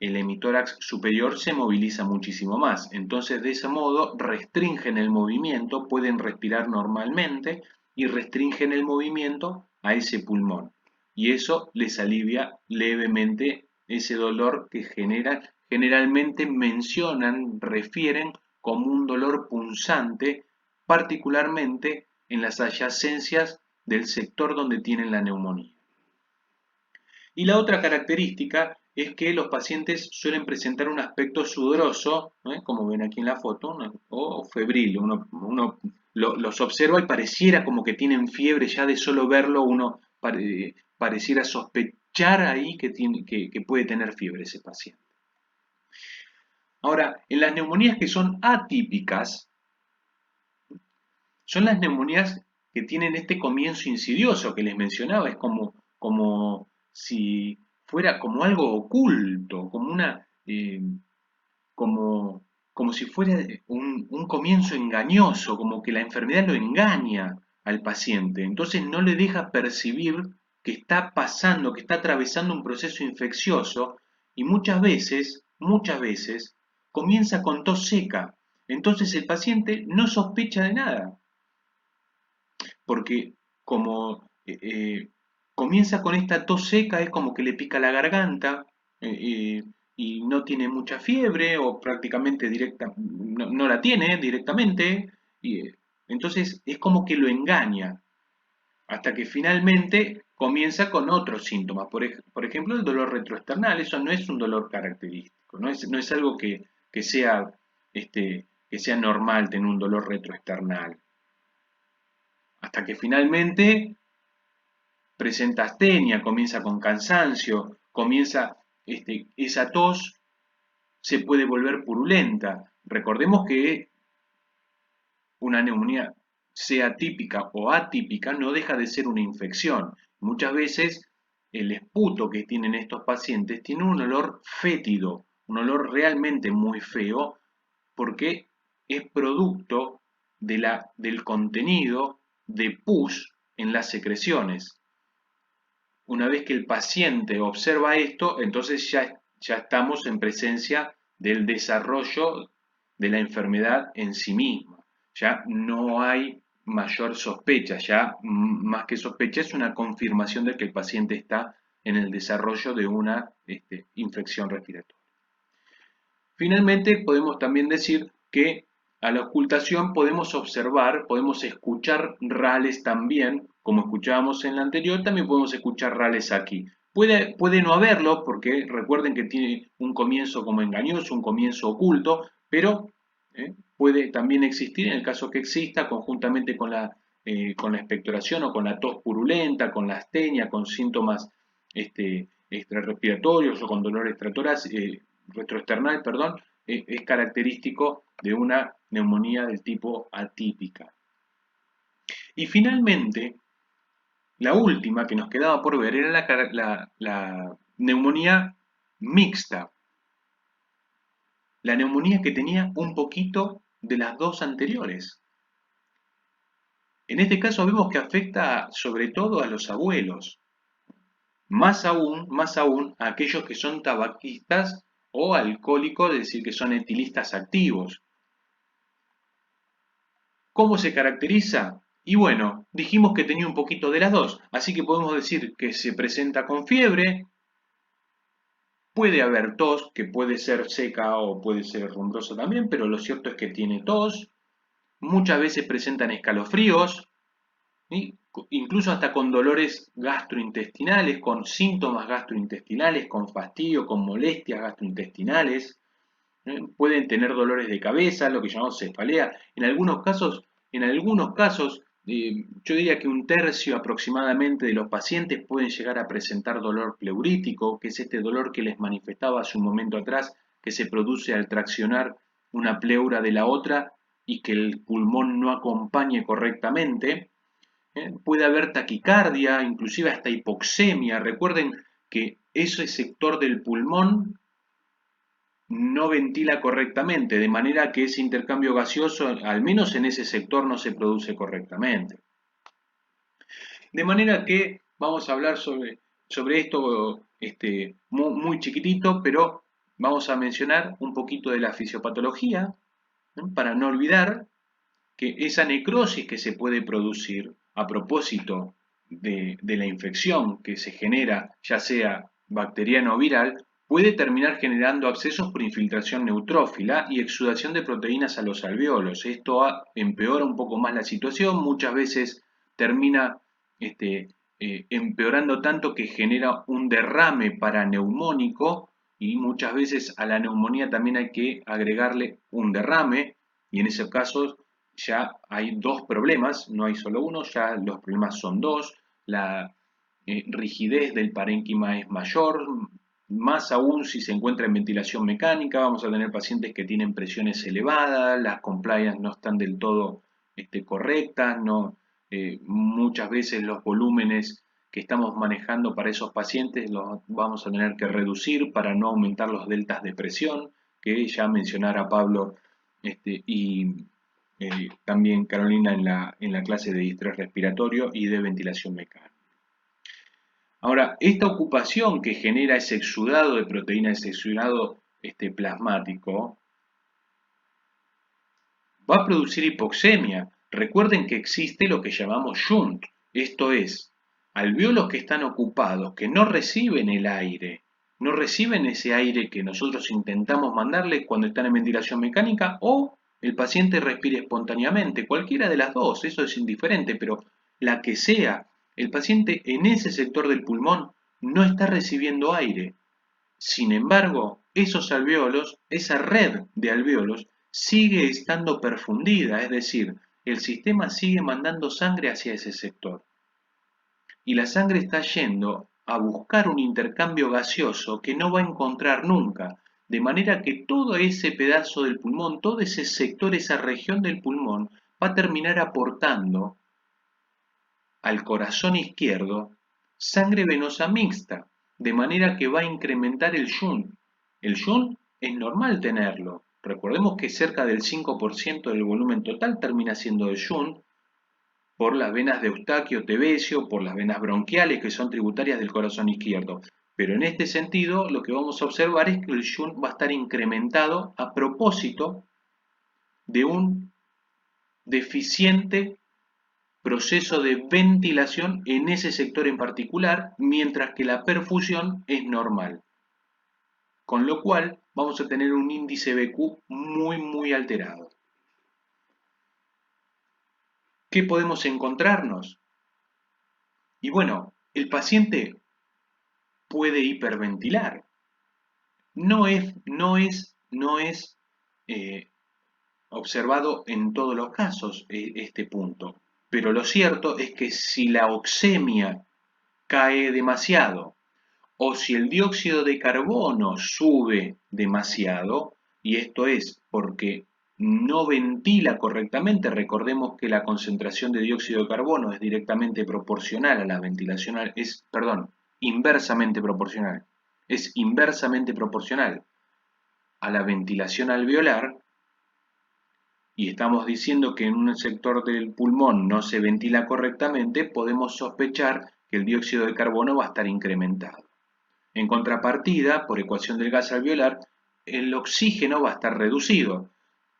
S1: el hemitórax superior se moviliza muchísimo más. Entonces, de ese modo, restringen el movimiento, pueden respirar normalmente y restringen el movimiento a ese pulmón. Y eso les alivia levemente ese dolor que generalmente mencionan, refieren como un dolor punzante, particularmente en las adyacencias del sector donde tienen la neumonía. Y la otra característica es que los pacientes suelen presentar un aspecto sudoroso, como ven aquí en la foto, o febril. Uno los observa y pareciera como que tienen fiebre, ya de solo verlo uno pareciera sospechar ahí que puede tener fiebre ese paciente. Ahora, en las neumonías que son atípicas, son las neumonías que tienen este comienzo insidioso que les mencionaba, es como si fuera como algo oculto, como si fuera un comienzo engañoso, como que la enfermedad lo engaña al paciente, entonces no le deja percibir que está pasando, que está atravesando un proceso infeccioso y muchas veces comienza con tos seca, entonces el paciente no sospecha de nada porque como comienza con esta tos seca, es como que le pica la garganta y no tiene mucha fiebre o prácticamente no la tiene directamente, y entonces es como que lo engaña hasta que finalmente comienza con otros síntomas. Por ejemplo, el dolor retroesternal, eso no es un dolor característico, no es algo que sea, que sea normal tener un dolor retroesternal. Hasta que finalmente presenta astenia, comienza con cansancio, comienza esa tos, se puede volver purulenta. Recordemos que una neumonía, sea típica o atípica, no deja de ser una infección. Muchas veces el esputo que tienen estos pacientes tiene un olor fétido, un olor realmente muy feo, porque es producto del contenido de pus en las secreciones. Una vez que el paciente observa esto, entonces ya estamos en presencia del desarrollo de la enfermedad en sí misma. Ya no hay mayor sospecha, ya más que sospecha es una confirmación de que el paciente está en el desarrollo de una infección respiratoria. Finalmente, podemos también decir que a la ocultación podemos observar, podemos escuchar rales también, como escuchábamos en la anterior, también podemos escuchar rales aquí. Puede no haberlo, porque recuerden que tiene un comienzo como engañoso, un comienzo oculto, pero puede también existir en el caso que exista, conjuntamente con la expectoración o con la tos purulenta, con la astenia, con síntomas extrarrespiratorios o con dolor retroesternal, perdón, es característico de una neumonía del tipo atípica. Y finalmente, la última que nos quedaba por ver era la neumonía mixta, la neumonía que tenía un poquito de las dos anteriores. En este caso vemos que afecta sobre todo a los abuelos, más aún a aquellos que son tabaquistas o alcohólicos, es decir, que son etilistas activos. ¿Cómo se caracteriza? Y bueno, dijimos que tenía un poquito de las dos, así que podemos decir que se presenta con fiebre, puede haber tos, que puede ser seca o puede ser rumbrosa también, pero lo cierto es que tiene tos, muchas veces presentan escalofríos, ¿sí? Incluso hasta con dolores gastrointestinales, con síntomas gastrointestinales, con fastidio, con molestias gastrointestinales. Pueden tener dolores de cabeza, lo que llamamos cefalea. En algunos casos, yo diría que un tercio aproximadamente de los pacientes pueden llegar a presentar dolor pleurítico, que es este dolor que les manifestaba hace un momento atrás, que se produce al traccionar una pleura de la otra y que el pulmón no acompañe correctamente. Puede haber taquicardia, inclusive hasta hipoxemia. Recuerden que ese sector del pulmón no ventila correctamente, de manera que ese intercambio gaseoso, al menos en ese sector, no se produce correctamente. De manera que vamos a hablar sobre esto muy chiquitito, pero vamos a mencionar un poquito de la fisiopatología, ¿no? Para no olvidar que esa necrosis que se puede producir a propósito de la infección que se genera, ya sea bacteriana o viral, puede terminar generando abscesos por infiltración neutrófila y exudación de proteínas a los alvéolos. Esto empeora un poco más la situación, muchas veces termina empeorando tanto que genera un derrame paraneumónico y muchas veces a la neumonía también hay que agregarle un derrame y en ese caso ya hay dos problemas, no hay solo uno, ya los problemas son dos, la rigidez del parénquima es mayor, más aún si se encuentra en ventilación mecánica, vamos a tener pacientes que tienen presiones elevadas, las compliance no están del todo correctas, no, muchas veces los volúmenes que estamos manejando para esos pacientes los vamos a tener que reducir para no aumentar los deltas de presión, que ya mencionara Pablo y también Carolina en la clase de distrés respiratorio y de ventilación mecánica. Ahora, esta ocupación que genera ese exudado de proteína, ese exudado plasmático, va a producir hipoxemia. Recuerden que existe lo que llamamos shunt, esto es, alvéolos que están ocupados, que no reciben el aire, no reciben ese aire que nosotros intentamos mandarle cuando están en ventilación mecánica o el paciente respire espontáneamente, cualquiera de las dos, eso es indiferente, pero la que sea, el paciente en ese sector del pulmón no está recibiendo aire. Sin embargo, esos alvéolos, esa red de alvéolos, sigue estando perfundida, es decir, el sistema sigue mandando sangre hacia ese sector. Y la sangre está yendo a buscar un intercambio gaseoso que no va a encontrar nunca, de manera que todo ese pedazo del pulmón, todo ese sector, esa región del pulmón, va a terminar aportando al corazón izquierdo sangre venosa mixta, de manera que va a incrementar el shunt. El shunt es normal tenerlo. Recordemos que cerca del 5% del volumen total termina siendo de shunt por las venas de Eustaquio Tevesio, por las venas bronquiales que son tributarias del corazón izquierdo. Pero en este sentido lo que vamos a observar es que el shunt va a estar incrementado a propósito de un deficiente proceso de ventilación en ese sector en particular, mientras que la perfusión es normal. Con lo cual vamos a tener un índice BQ muy alterado. ¿Qué podemos encontrarnos? Y bueno, el paciente puede hiperventilar. No es observado en todos los casos este punto. Pero lo cierto es que si la oxemia cae demasiado o si el dióxido de carbono sube demasiado, y esto es porque no ventila correctamente, recordemos que la concentración de dióxido de carbono es directamente proporcional a la ventilación, inversamente proporcional a la ventilación alveolar, y estamos diciendo que en un sector del pulmón no se ventila correctamente, podemos sospechar que el dióxido de carbono va a estar incrementado. En contrapartida, por ecuación del gas alveolar, el oxígeno va a estar reducido.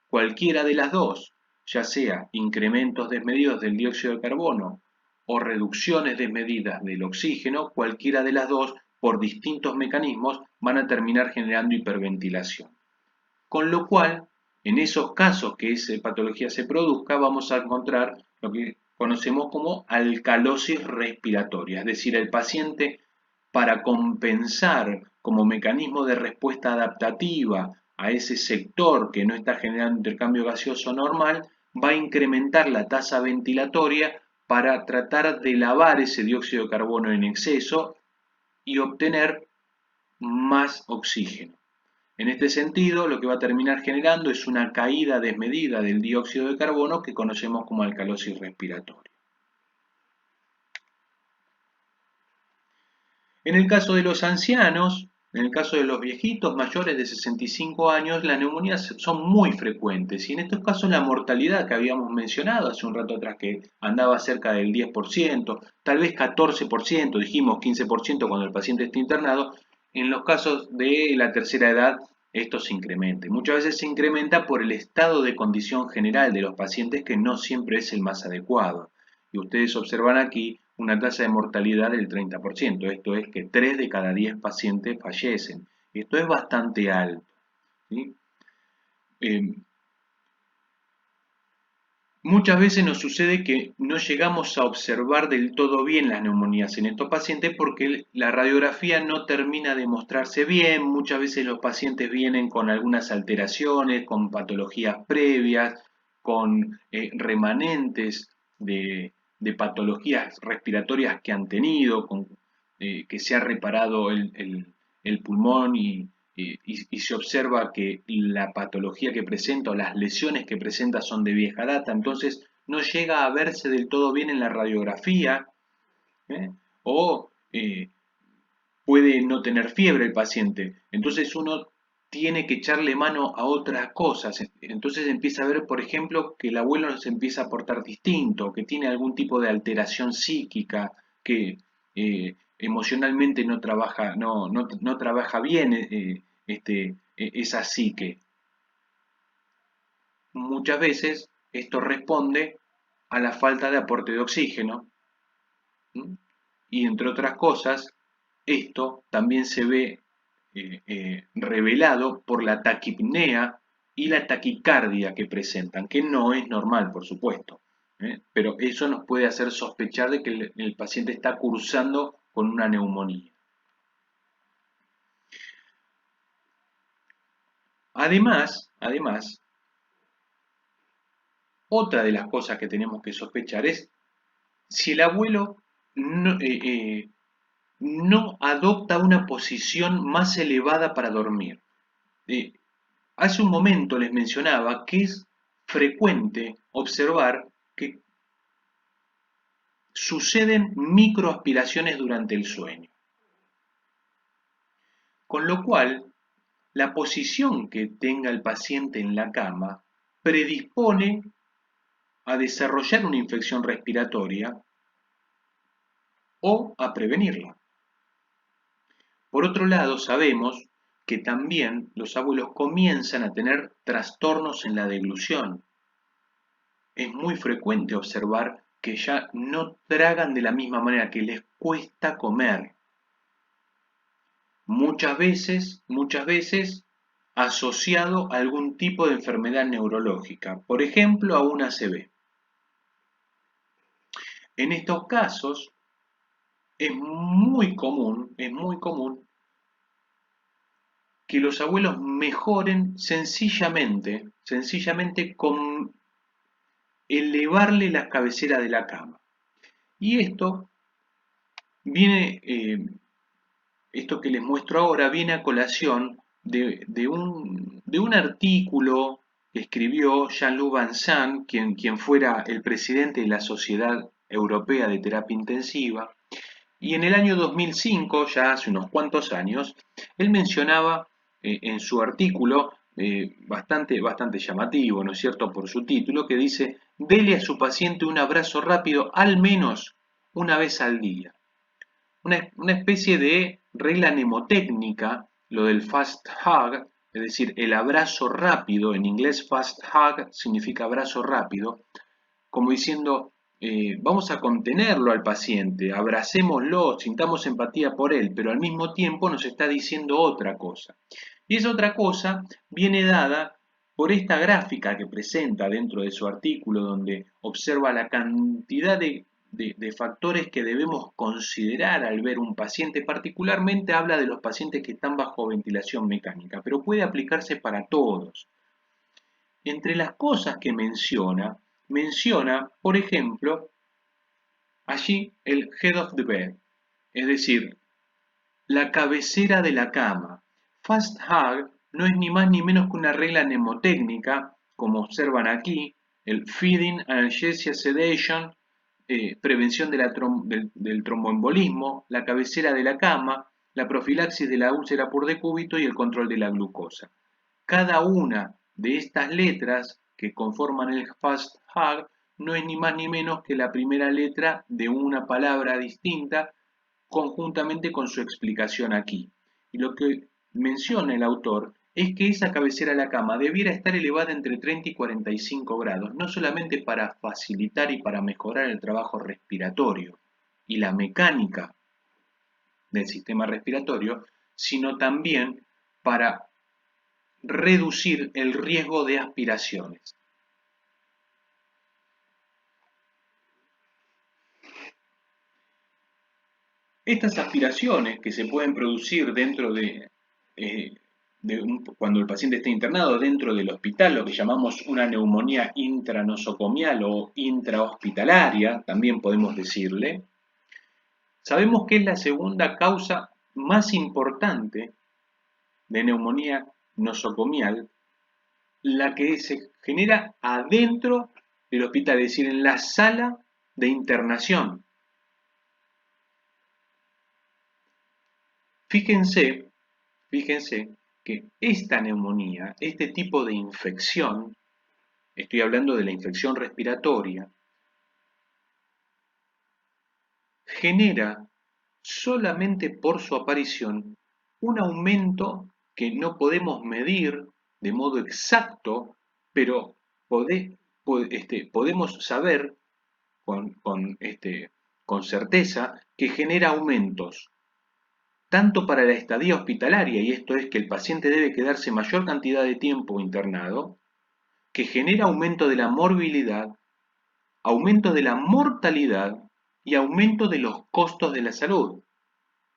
S1: Cualquiera de las dos, ya sea incrementos desmedidos del dióxido de carbono o reducciones desmedidas del oxígeno, cualquiera de las dos, por distintos mecanismos, van a terminar generando hiperventilación. Con lo cual, en esos casos que esa patología se produzca, vamos a encontrar lo que conocemos como alcalosis respiratoria, es decir, el paciente para compensar como mecanismo de respuesta adaptativa a ese sector que no está generando intercambio gaseoso normal, va a incrementar la tasa ventilatoria para tratar de lavar ese dióxido de carbono en exceso y obtener más oxígeno. En este sentido, lo que va a terminar generando es una caída desmedida del dióxido de carbono que conocemos como alcalosis respiratoria. En el caso de los ancianos, en el caso de los viejitos mayores de 65 años, las neumonías son muy frecuentes y en estos casos la mortalidad que habíamos mencionado hace un rato atrás que andaba cerca del 10%, tal vez 14%, dijimos 15% cuando el paciente está internado, En los casos de la tercera edad, esto se incrementa. Muchas veces se incrementa por el estado de condición general de los pacientes, que no siempre es el más adecuado. Y ustedes observan aquí una tasa de mortalidad del 30%. Esto es que 3 de cada 10 pacientes fallecen. Esto es bastante alto, ¿sí? Eh, Muchas veces nos sucede que no llegamos a observar del todo bien las neumonías en estos pacientes porque la radiografía no termina de mostrarse bien. Muchas veces los pacientes vienen con algunas alteraciones, con patologías previas, con remanentes de patologías respiratorias que han tenido, que se ha reparado el pulmón y se observa que la patología que presenta o las lesiones que presenta son de vieja data, entonces no llega a verse del todo bien en la radiografía, ¿eh? o puede no tener fiebre el paciente, entonces uno tiene que echarle mano a otras cosas, entonces empieza a ver, por ejemplo, que el abuelo se empieza a portar distinto, que tiene algún tipo de alteración psíquica, que emocionalmente no trabaja, no trabaja bien esa psique. Muchas veces esto responde a la falta de aporte de oxígeno, ¿m? Y entre otras cosas, esto también se ve revelado por la taquipnea y la taquicardia que presentan, que no es normal, por supuesto, pero eso nos puede hacer sospechar de que el paciente está cursando con una neumonía. Además, otra de las cosas que tenemos que sospechar es si el abuelo no, no adopta una posición más elevada para dormir. Eh, Hace un momento les mencionaba que es frecuente observar que suceden microaspiraciones durante el sueño, con lo cual la posición que tenga el paciente en la cama predispone a desarrollar una infección respiratoria o a prevenirla. Por otro lado, sabemos que también los abuelos comienzan a tener trastornos en la deglución. Es muy frecuente observar que ya no tragan de la misma manera, que les cuesta comer. Muchas veces asociado a algún tipo de enfermedad neurológica, por ejemplo a un ACV. En estos casos es muy común que los abuelos mejoren sencillamente con elevarle la cabecera de la cama. Y viene, esto que les muestro ahora viene a colación de un artículo que escribió Jean-Luc Vincent, quien fuera el presidente de la Sociedad Europea de Terapia Intensiva, y en el año 2005, ya hace unos cuantos años, él mencionaba en su artículo, bastante llamativo, ¿no es cierto?, por su título, que dice: dele a su paciente un abrazo rápido al menos una vez al día. Una especie de regla mnemotécnica, lo del fast hug, es decir, el abrazo rápido, en inglés fast hug significa abrazo rápido, como diciendo, vamos a contenerlo al paciente, abracémoslo, sintamos empatía por él, pero al mismo tiempo nos está diciendo otra cosa. Y esa otra cosa viene dada por esta gráfica que presenta dentro de su artículo, donde observa la cantidad de factores que debemos considerar al ver un paciente. Particularmente habla de los pacientes que están bajo ventilación mecánica, pero puede aplicarse para todos. Entre las cosas que menciona, por ejemplo, allí el head of the bed, es decir, la cabecera de la cama. Fast hug no es ni más ni menos que una regla mnemotécnica, como observan aquí, el feeding, analgesia, sedation, prevención del tromboembolismo, la cabecera de la cama, la profilaxis de la úlcera por decúbito y el control de la glucosa. Cada una de estas letras que conforman el fast hug no es ni más ni menos que la primera letra de una palabra distinta conjuntamente con su explicación aquí. Y lo que menciona el autor es que esa cabecera a la cama debiera estar elevada entre 30 y 45 grados, no solamente para facilitar y para mejorar el trabajo respiratorio y la mecánica del sistema respiratorio, sino también para reducir el riesgo de aspiraciones. Estas aspiraciones que se pueden producir dentro cuando el paciente está internado dentro del hospital, lo que llamamos una neumonía intranosocomial o intrahospitalaria, también podemos decirle, sabemos que es la segunda causa más importante de neumonía nosocomial, la que se genera adentro del hospital, es decir, en la sala de internación. Fíjense que esta neumonía, este tipo de infección, estoy hablando de la infección respiratoria, genera solamente por su aparición un aumento que no podemos medir de modo exacto, pero podemos saber con certeza que genera aumentos tanto para la estadía hospitalaria, y esto es que el paciente debe quedarse mayor cantidad de tiempo internado, que genera aumento de la morbilidad, aumento de la mortalidad y aumento de los costos de la salud.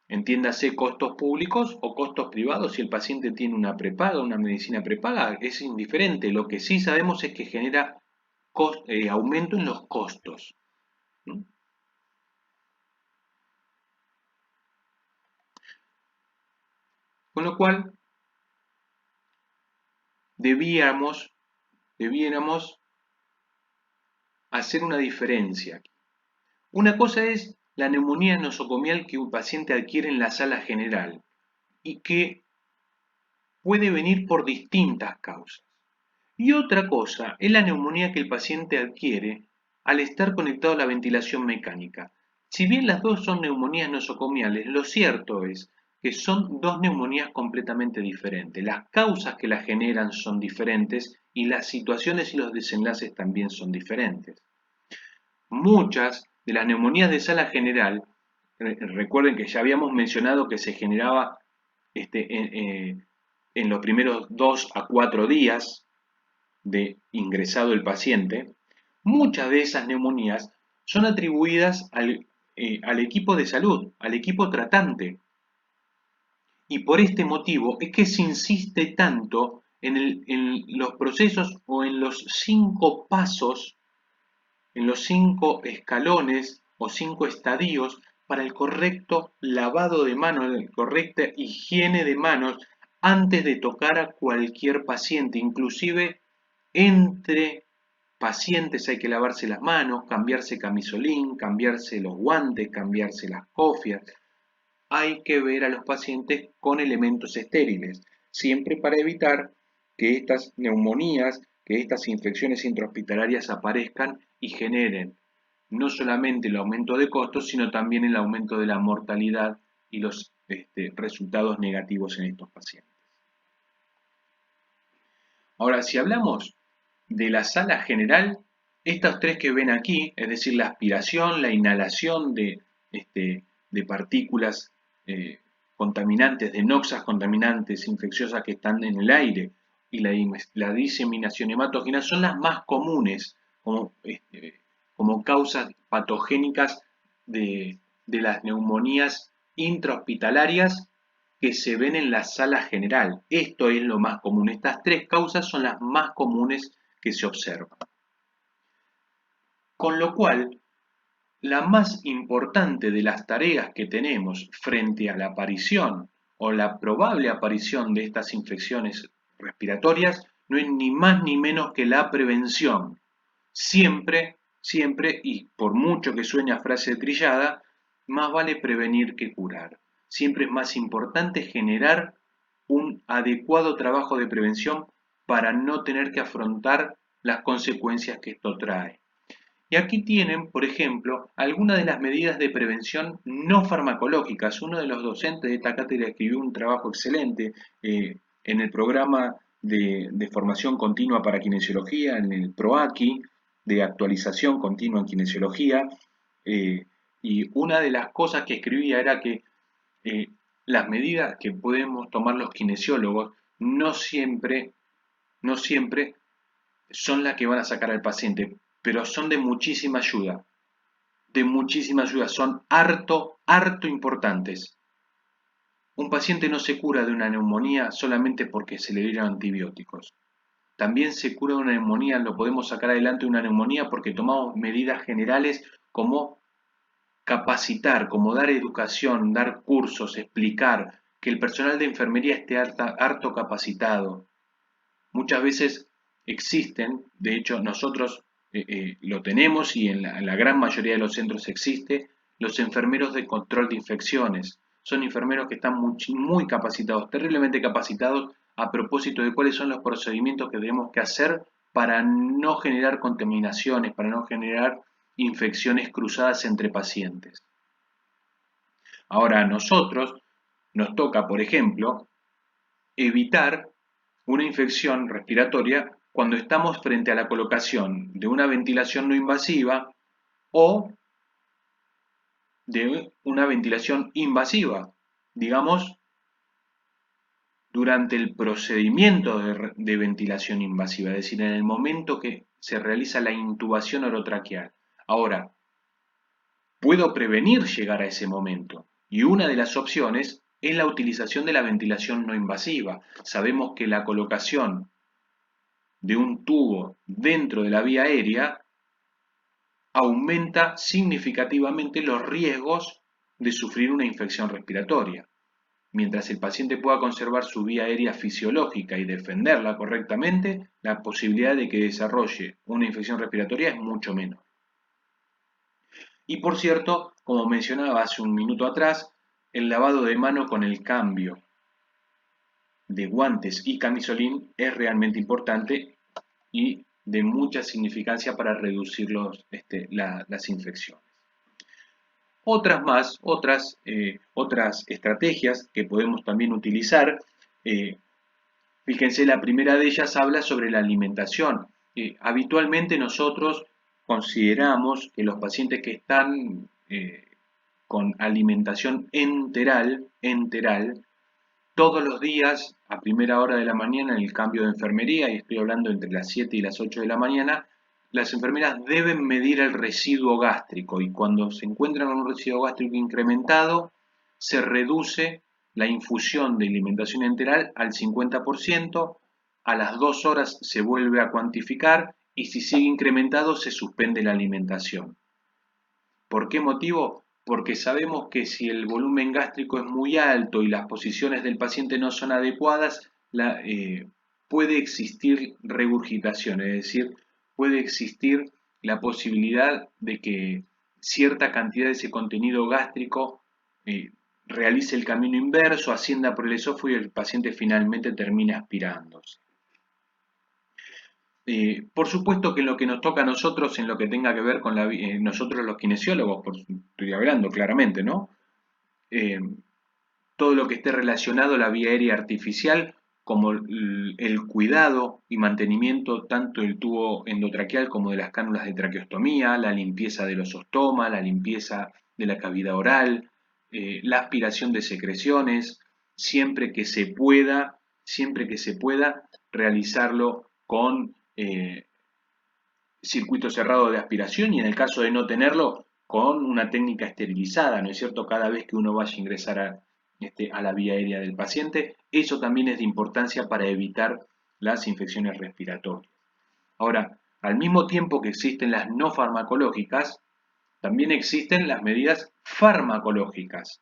S1: Entiéndase costos públicos o costos privados. Si el paciente tiene una prepaga, una medicina prepaga, es indiferente. Lo que sí sabemos es que genera aumento en los costos. ¿Mm? Con lo cual, debiéramos hacer una diferencia. Una cosa es la neumonía nosocomial que un paciente adquiere en la sala general y que puede venir por distintas causas. Y otra cosa es la neumonía que el paciente adquiere al estar conectado a la ventilación mecánica. Si bien las dos son neumonías nosocomiales, lo cierto es que son dos neumonías completamente diferentes. Las causas que las generan son diferentes y las situaciones y los desenlaces también son diferentes. Muchas de las neumonías de sala general, recuerden que ya habíamos mencionado que se generaba en los primeros 2 a 4 días de ingresado el paciente, muchas de esas neumonías son atribuidas al equipo de salud, al equipo tratante. Y por este motivo es que se insiste tanto en los procesos o en los 5 pasos, en los 5 escalones o 5 estadios para el correcto lavado de manos, la correcta higiene de manos antes de tocar a cualquier paciente, inclusive entre pacientes hay que lavarse las manos, cambiarse camisolín, cambiarse los guantes, cambiarse las cofias. Hay que ver a los pacientes con elementos estériles, siempre para evitar que estas neumonías, que estas infecciones intrahospitalarias aparezcan y generen no solamente el aumento de costos, sino también el aumento de la mortalidad y los resultados negativos en estos pacientes. Ahora, si hablamos de la sala general, estas tres que ven aquí, es decir, la aspiración, la inhalación de partículas contaminantes, de noxas contaminantes infecciosas que están en el aire, y la diseminación hematógena son las más comunes como causas patogénicas de las neumonías intrahospitalarias que se ven en la sala general. Esto es lo más común. Estas tres causas son las más comunes que se observan. Con lo cual, la más importante de las tareas que tenemos frente a la aparición o la probable aparición de estas infecciones respiratorias no es ni más ni menos que la prevención. Siempre, y por mucho que suene a frase trillada, más vale prevenir que curar. Siempre es más importante generar un adecuado trabajo de prevención para no tener que afrontar las consecuencias que esto trae. Y aquí tienen, por ejemplo, algunas de las medidas de prevención no farmacológicas. Uno de los docentes de esta cátedra escribió un trabajo excelente en el programa de formación continua para kinesiología, en el PROAKI, de actualización continua en kinesiología. Y una de las cosas que escribía era que eh, las medidas que podemos tomar los kinesiólogos no siempre son las que van a sacar al paciente, pero son de muchísima ayuda, son harto importantes. Un paciente no se cura de una neumonía solamente porque se le dieron antibióticos. También se cura de una neumonía, lo podemos sacar adelante de una neumonía porque tomamos medidas generales como capacitar, como dar educación, dar cursos, explicar, que el personal de enfermería esté harto capacitado. Muchas veces existen, de hecho nosotros lo tenemos y en la gran mayoría de los centros existe, los enfermeros de control de infecciones. Son enfermeros que están muy capacitados, terriblemente capacitados a propósito de cuáles son los procedimientos que tenemos que hacer para no generar contaminaciones, para no generar infecciones cruzadas entre pacientes. Ahora a nosotros nos toca, por ejemplo, evitar una infección respiratoria cuando estamos frente a la colocación de una ventilación no invasiva o de una ventilación invasiva. Digamos, durante el procedimiento de ventilación invasiva, es decir, en el momento que se realiza la intubación orotraqueal. Ahora, puedo prevenir llegar a ese momento y una de las opciones es la utilización de la ventilación no invasiva. Sabemos que la colocación de un tubo dentro de la vía aérea aumenta significativamente los riesgos de sufrir una infección respiratoria. Mientras el paciente pueda conservar su vía aérea fisiológica y defenderla correctamente, la posibilidad de que desarrolle una infección respiratoria es mucho menor. Y por cierto, como mencionaba hace un minuto atrás, el lavado de mano con el cambio de guantes y camisolín es realmente importante y de mucha significancia para reducir las infecciones. Otras estrategias que podemos también utilizar, fíjense, la primera de ellas habla sobre la alimentación. Habitualmente nosotros consideramos que los pacientes que están con alimentación enteral, todos los días, a primera hora de la mañana, en el cambio de enfermería, y estoy hablando entre las 7 y las 8 de la mañana, las enfermeras deben medir el residuo gástrico y cuando se encuentran con un residuo gástrico incrementado, se reduce la infusión de alimentación enteral al 50%, a las 2 horas se vuelve a cuantificar y si sigue incrementado se suspende la alimentación. ¿Por qué motivo? Porque sabemos que si el volumen gástrico es muy alto y las posiciones del paciente no son adecuadas, puede existir regurgitación, es decir, puede existir la posibilidad de que cierta cantidad de ese contenido gástrico realice el camino inverso, ascienda por el esófago y el paciente finalmente termine aspirándose. Por supuesto que lo que nos toca a nosotros en lo que tenga que ver con nosotros los kinesiólogos, estoy hablando claramente, ¿no? Eh, Todo lo que esté relacionado a la vía aérea artificial, como el cuidado y mantenimiento tanto del tubo endotraqueal como de las cánulas de traqueostomía, la limpieza del osostoma, la limpieza de la cavidad oral, la aspiración de secreciones, siempre que se pueda realizarlo con circuito cerrado de aspiración y en el caso de no tenerlo, con una técnica esterilizada, ¿no es cierto? Cada vez que uno vaya a ingresar a la vía aérea del paciente, eso también es de importancia para evitar las infecciones respiratorias. Ahora, al mismo tiempo que existen las no farmacológicas, también existen las medidas farmacológicas.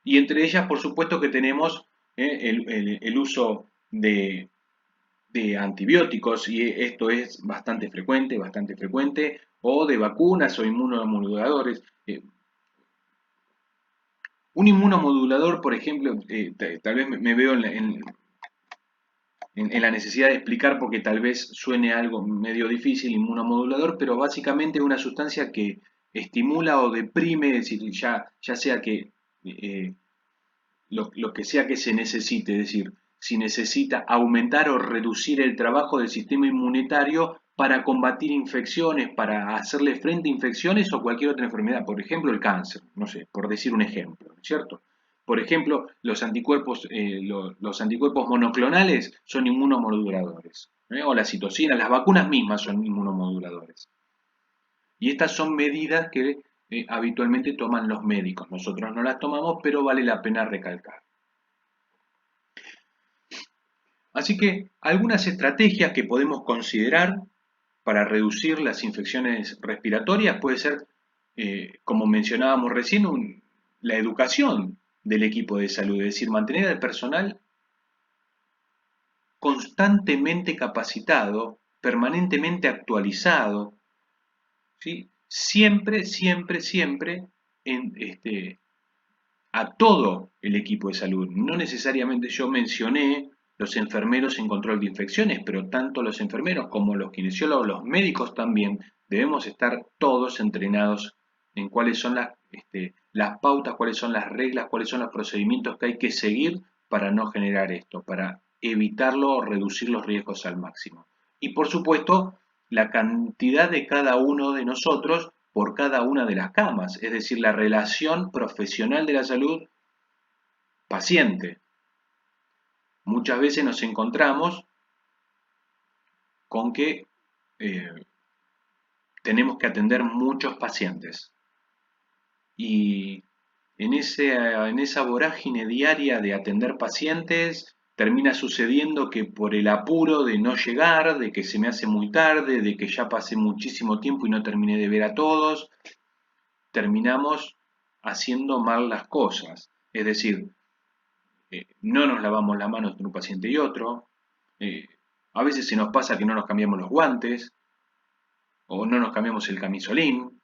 S1: Y entre ellas, por supuesto, que tenemos el uso de antibióticos, y esto es bastante frecuente, o de vacunas o inmunomoduladores. Un inmunomodulador, por ejemplo, tal vez me veo en la necesidad de explicar porque tal vez suene algo medio difícil, inmunomodulador, pero básicamente es una sustancia que estimula o deprime, es decir, ya sea que lo que sea que se necesite, es decir, si necesita aumentar o reducir el trabajo del sistema inmunitario para combatir infecciones, para hacerle frente a infecciones o cualquier otra enfermedad, por ejemplo el cáncer, no sé, por decir un ejemplo, ¿no es cierto? Por ejemplo, los anticuerpos monoclonales son inmunomoduladores, o la citocina, las vacunas mismas son inmunomoduladores. Y estas son medidas que habitualmente toman los médicos. Nosotros no las tomamos, pero vale la pena recalcar. Así que algunas estrategias que podemos considerar para reducir las infecciones respiratorias puede ser, como mencionábamos recién, la educación del equipo de salud, es decir, mantener al personal constantemente capacitado, permanentemente actualizado, ¿sí? Siempre, siempre, siempre a todo el equipo de salud. No necesariamente yo mencioné los enfermeros en control de infecciones, pero tanto los enfermeros como los kinesiólogos, los médicos también, debemos estar todos entrenados en cuáles son las pautas, cuáles son las reglas, cuáles son los procedimientos que hay que seguir para no generar esto, para evitarlo o reducir los riesgos al máximo. Y por supuesto, la cantidad de cada uno de nosotros por cada una de las camas, es decir, la relación profesional de la salud paciente. Muchas veces nos encontramos con que eh, tenemos que atender muchos pacientes y en esa vorágine diaria de atender pacientes termina sucediendo que por el apuro de no llegar, de que se me hace muy tarde, de que ya pasé muchísimo tiempo y no terminé de ver a todos, terminamos haciendo mal las cosas. Es decir, no nos lavamos las manos entre un paciente y otro, eh, a veces se nos pasa que no nos cambiamos los guantes o no nos cambiamos el camisolín.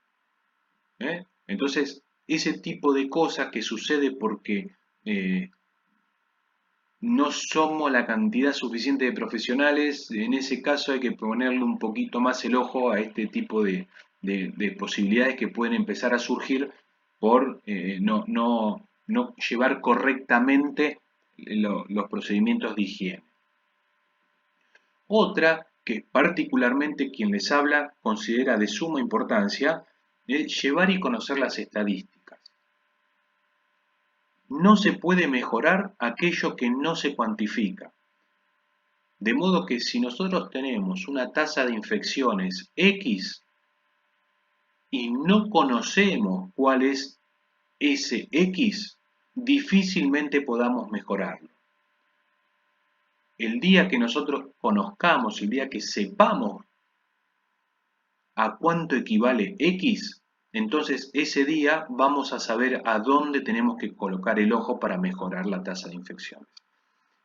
S1: Entonces, ese tipo de cosas que sucede porque eh, no somos la cantidad suficiente de profesionales, en ese caso hay que ponerle un poquito más el ojo a este tipo de posibilidades que pueden empezar a surgir por no llevar correctamente los procedimientos de higiene. Otra que particularmente quien les habla considera de suma importancia es llevar y conocer las estadísticas. No se puede mejorar aquello que no se cuantifica. De modo que si nosotros tenemos una tasa de infecciones X y no conocemos cuál es ese X, difícilmente podamos mejorarlo. El día que nosotros conozcamos, el día que sepamos a cuánto equivale X, entonces ese día vamos a saber a dónde tenemos que colocar el ojo para mejorar la tasa de infecciones.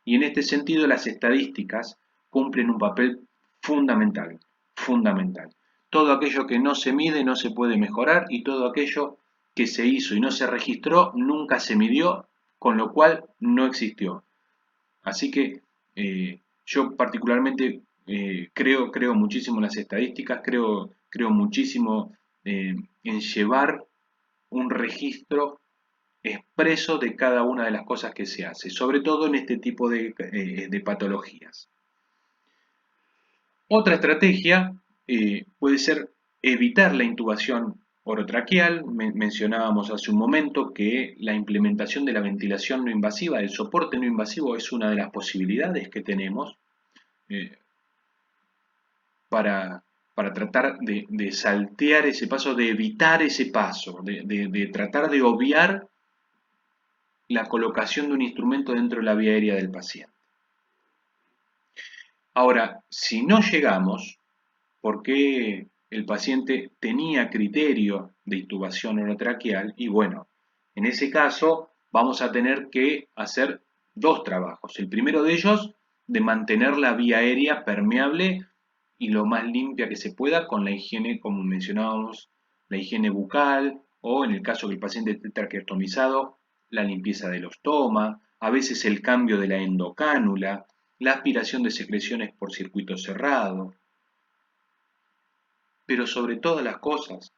S1: Y en este sentido las estadísticas cumplen un papel fundamental, fundamental. Todo aquello que no se mide no se puede mejorar y todo aquello que se hizo y no se registró nunca se midió, con lo cual no existió. Así que yo particularmente creo muchísimo en las estadísticas, creo muchísimo en llevar un registro expreso de cada una de las cosas que se hace, sobre todo en este tipo de patologías. Otra estrategia puede ser evitar la intubación orotraqueal. Mencionábamos hace un momento que la implementación de la ventilación no invasiva, el soporte no invasivo, es una de las posibilidades que tenemos eh, para tratar de saltear ese paso, de evitar ese paso, de tratar de obviar la colocación de un instrumento dentro de la vía aérea del paciente. Ahora, si no llegamos, porque el paciente tenía criterio de intubación orotraqueal, y bueno, en ese caso vamos a tener que hacer dos trabajos. El primero de ellos, de mantener la vía aérea permeable y lo más limpia que se pueda con la higiene, como mencionábamos, la higiene bucal, o en el caso que el paciente esté traqueostomizado, la limpieza del ostoma, a veces el cambio de la endocánula, la aspiración de secreciones por circuito cerrado, pero sobre todas las cosas,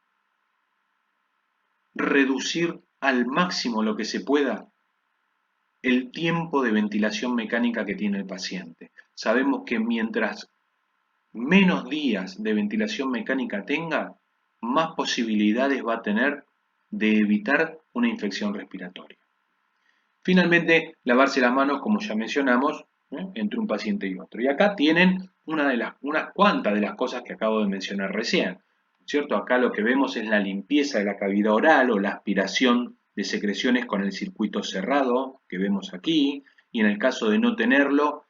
S1: reducir al máximo lo que se pueda el tiempo de ventilación mecánica que tiene el paciente. Sabemos que mientras menos días de ventilación mecánica tenga, más posibilidades va a tener de evitar una infección respiratoria. Finalmente, lavarse las manos, como ya mencionamos, entre un paciente y otro. Y acá tienen unas cuantas de las cosas que acabo de mencionar recién. ¿Cierto? Acá lo que vemos es la limpieza de la cavidad oral o la aspiración de secreciones con el circuito cerrado que vemos aquí. Y en el caso de no tenerlo,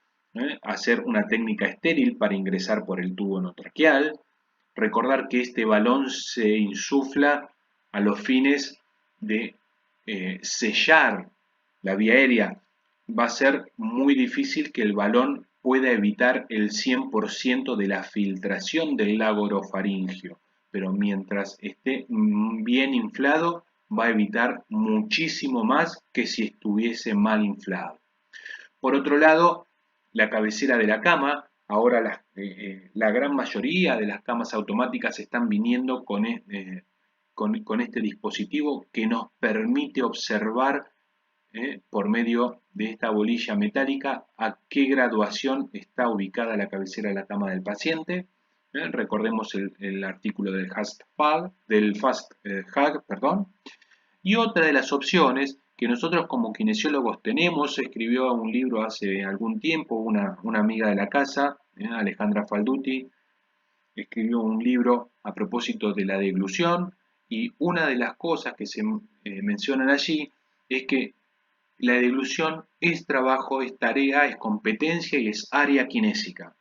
S1: hacer una técnica estéril para ingresar por el tubo notraqueal. Recordar que este balón se insufla a los fines de sellar la vía aérea. Va a ser muy difícil que el balón pueda evitar el 100% de la filtración del lago orofaringio, pero mientras esté bien inflado va a evitar muchísimo más que si estuviese mal inflado. Por otro lado, la cabecera de la cama, ahora la gran mayoría de las camas automáticas están viniendo con este dispositivo que nos permite observar por medio de esta bolilla metálica a qué graduación está ubicada la cabecera de la cama del paciente. Recordemos el artículo del Fast Hug, perdón. Y otra de las opciones que nosotros como kinesiólogos tenemos, escribió un libro hace algún tiempo, una amiga de la casa, Alejandra Falduti, escribió un libro a propósito de la deglución, y una de las cosas que se mencionan allí es que la deglución es trabajo, es tarea, es competencia y es área kinésica.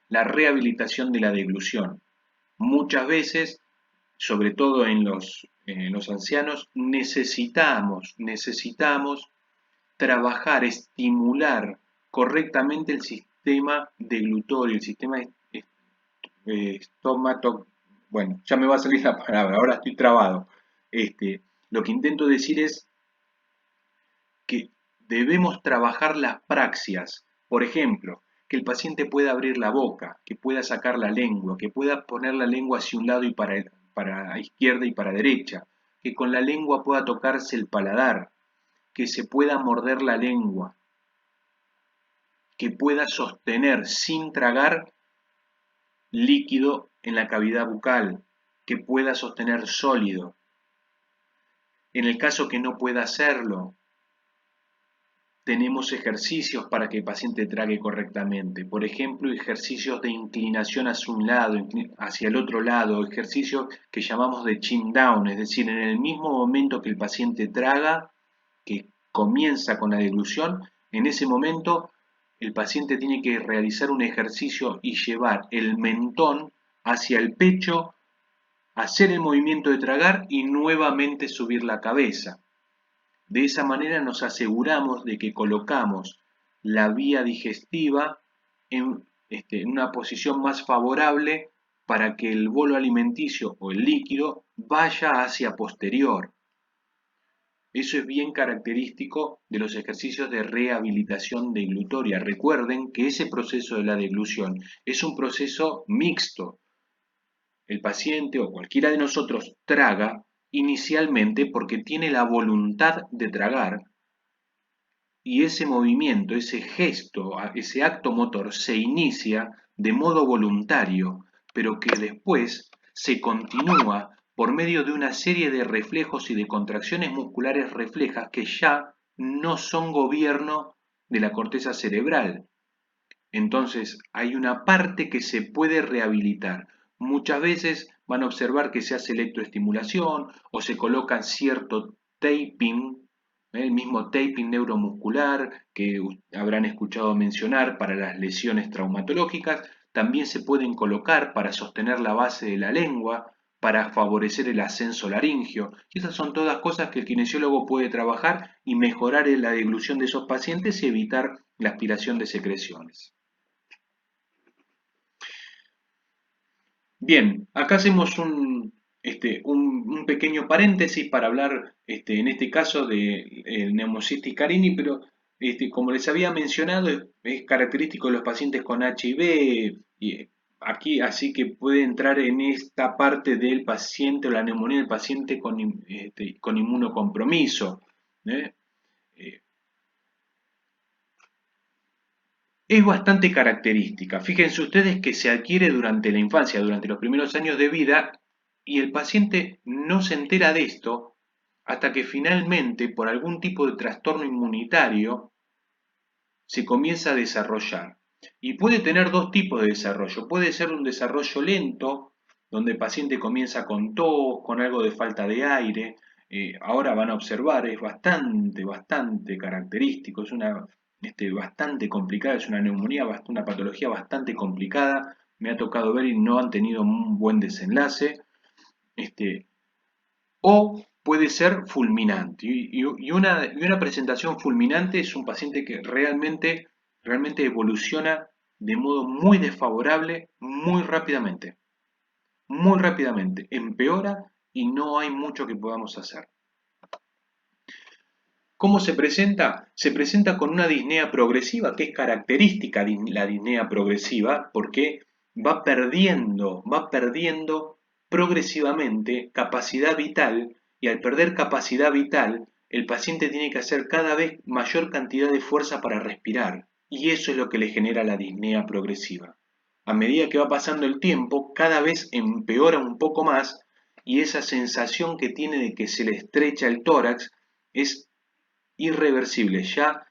S1: La rehabilitación de la deglución. Muchas veces, sobre todo en los ancianos, necesitamos trabajar, estimular correctamente el sistema deglutorio, el sistema estomato, bueno, ya me va a salir la palabra, ahora estoy trabado. Lo que intento decir es que debemos trabajar las praxias. Por ejemplo, que el paciente pueda abrir la boca, que pueda sacar la lengua, que pueda poner la lengua hacia un lado y para izquierda y para derecha, que con la lengua pueda tocarse el paladar, que se pueda morder la lengua, que pueda sostener sin tragar líquido en la cavidad bucal, que pueda sostener sólido. En el caso que no pueda hacerlo, tenemos ejercicios para que el paciente trague correctamente. Por ejemplo, ejercicios de inclinación hacia un lado, hacia el otro lado, ejercicios que llamamos de chin down, es decir, en el mismo momento que el paciente traga, que comienza con la deglución, en ese momento el paciente tiene que realizar un ejercicio y llevar el mentón hacia el pecho, hacer el movimiento de tragar y nuevamente subir la cabeza. De esa manera nos aseguramos de que colocamos la vía digestiva en una posición más favorable para que el bolo alimenticio o el líquido vaya hacia posterior. Eso es bien característico de los ejercicios de rehabilitación deglutoria. Recuerden que ese proceso de la deglución es un proceso mixto. El paciente o cualquiera de nosotros traga inicialmente porque tiene la voluntad de tragar, y ese movimiento, ese gesto, ese acto motor se inicia de modo voluntario, pero que después se continúa por medio de una serie de reflejos y de contracciones musculares reflejas que ya no son gobierno de la corteza cerebral. Entonces hay una parte que se puede rehabilitar. Muchas veces van a observar que se hace electroestimulación o se coloca cierto taping, el mismo taping neuromuscular que habrán escuchado mencionar para las lesiones traumatológicas. También se pueden colocar para sostener la base de la lengua, para favorecer el ascenso laringio. Y esas son todas cosas que el kinesiólogo puede trabajar y mejorar la deglución de esos pacientes y evitar la aspiración de secreciones. Bien, acá hacemos un pequeño paréntesis para hablar, en este caso, de Pneumocystis carini, pero Como les había mencionado, es característico de los pacientes con HIV y aquí, así que puede entrar en esta parte del paciente o la neumonía del paciente con inmunocompromiso. ¿eh? Eh, Es bastante característica. Fíjense ustedes que se adquiere durante la infancia, durante los primeros años de vida, y el paciente no se entera de esto hasta que finalmente, por algún tipo de trastorno inmunitario, se comienza a desarrollar. Y puede tener dos tipos de desarrollo. Puede ser un desarrollo lento, donde el paciente comienza con tos, con algo de falta de aire. Ahora van a observar, es bastante característico, es una bastante complicada, es una neumonía, una patología bastante complicada. Me ha tocado ver y no han tenido un buen desenlace. Este, o puede ser fulminante. Y una presentación fulminante es un paciente que realmente evoluciona de modo muy desfavorable muy rápidamente, empeora y no hay mucho que podamos hacer. ¿Cómo se presenta? Se presenta con una disnea progresiva, que es característica de la disnea progresiva, porque va perdiendo progresivamente capacidad vital, y al perder capacidad vital, el paciente tiene que hacer cada vez mayor cantidad de fuerza para respirar, y eso es lo que le genera la disnea progresiva. A medida que va pasando el tiempo, cada vez empeora un poco más, y esa sensación que tiene de que se le estrecha el tórax es irreversible, ya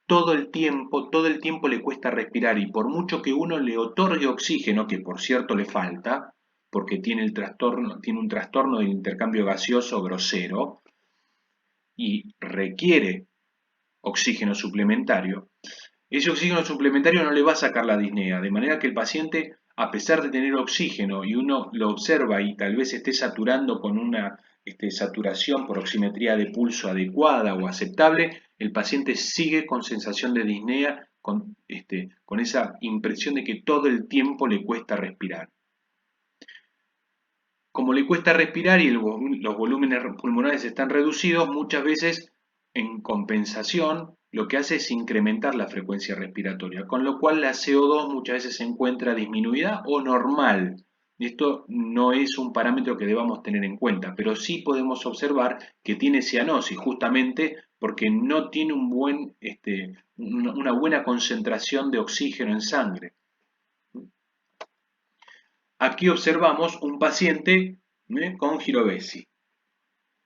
S1: todo el tiempo le cuesta respirar, y por mucho que uno le otorgue oxígeno, que por cierto le falta, porque tiene un trastorno del intercambio gaseoso grosero y requiere oxígeno suplementario, ese oxígeno suplementario no le va a sacar la disnea, de manera que el paciente, a pesar de tener oxígeno y uno lo observa y tal vez esté saturando con una saturación por oximetría de pulso adecuada o aceptable, el paciente sigue con sensación de disnea, con esa impresión de que todo el tiempo le cuesta respirar. Como le cuesta respirar y los volúmenes pulmonares están reducidos, muchas veces en compensación lo que hace es incrementar la frecuencia respiratoria, con lo cual la CO2 muchas veces se encuentra disminuida o normal. Esto no es un parámetro que debamos tener en cuenta, pero sí podemos observar que tiene cianosis, justamente porque no tiene una buena concentración de oxígeno en sangre. Aquí observamos un paciente con girovesi.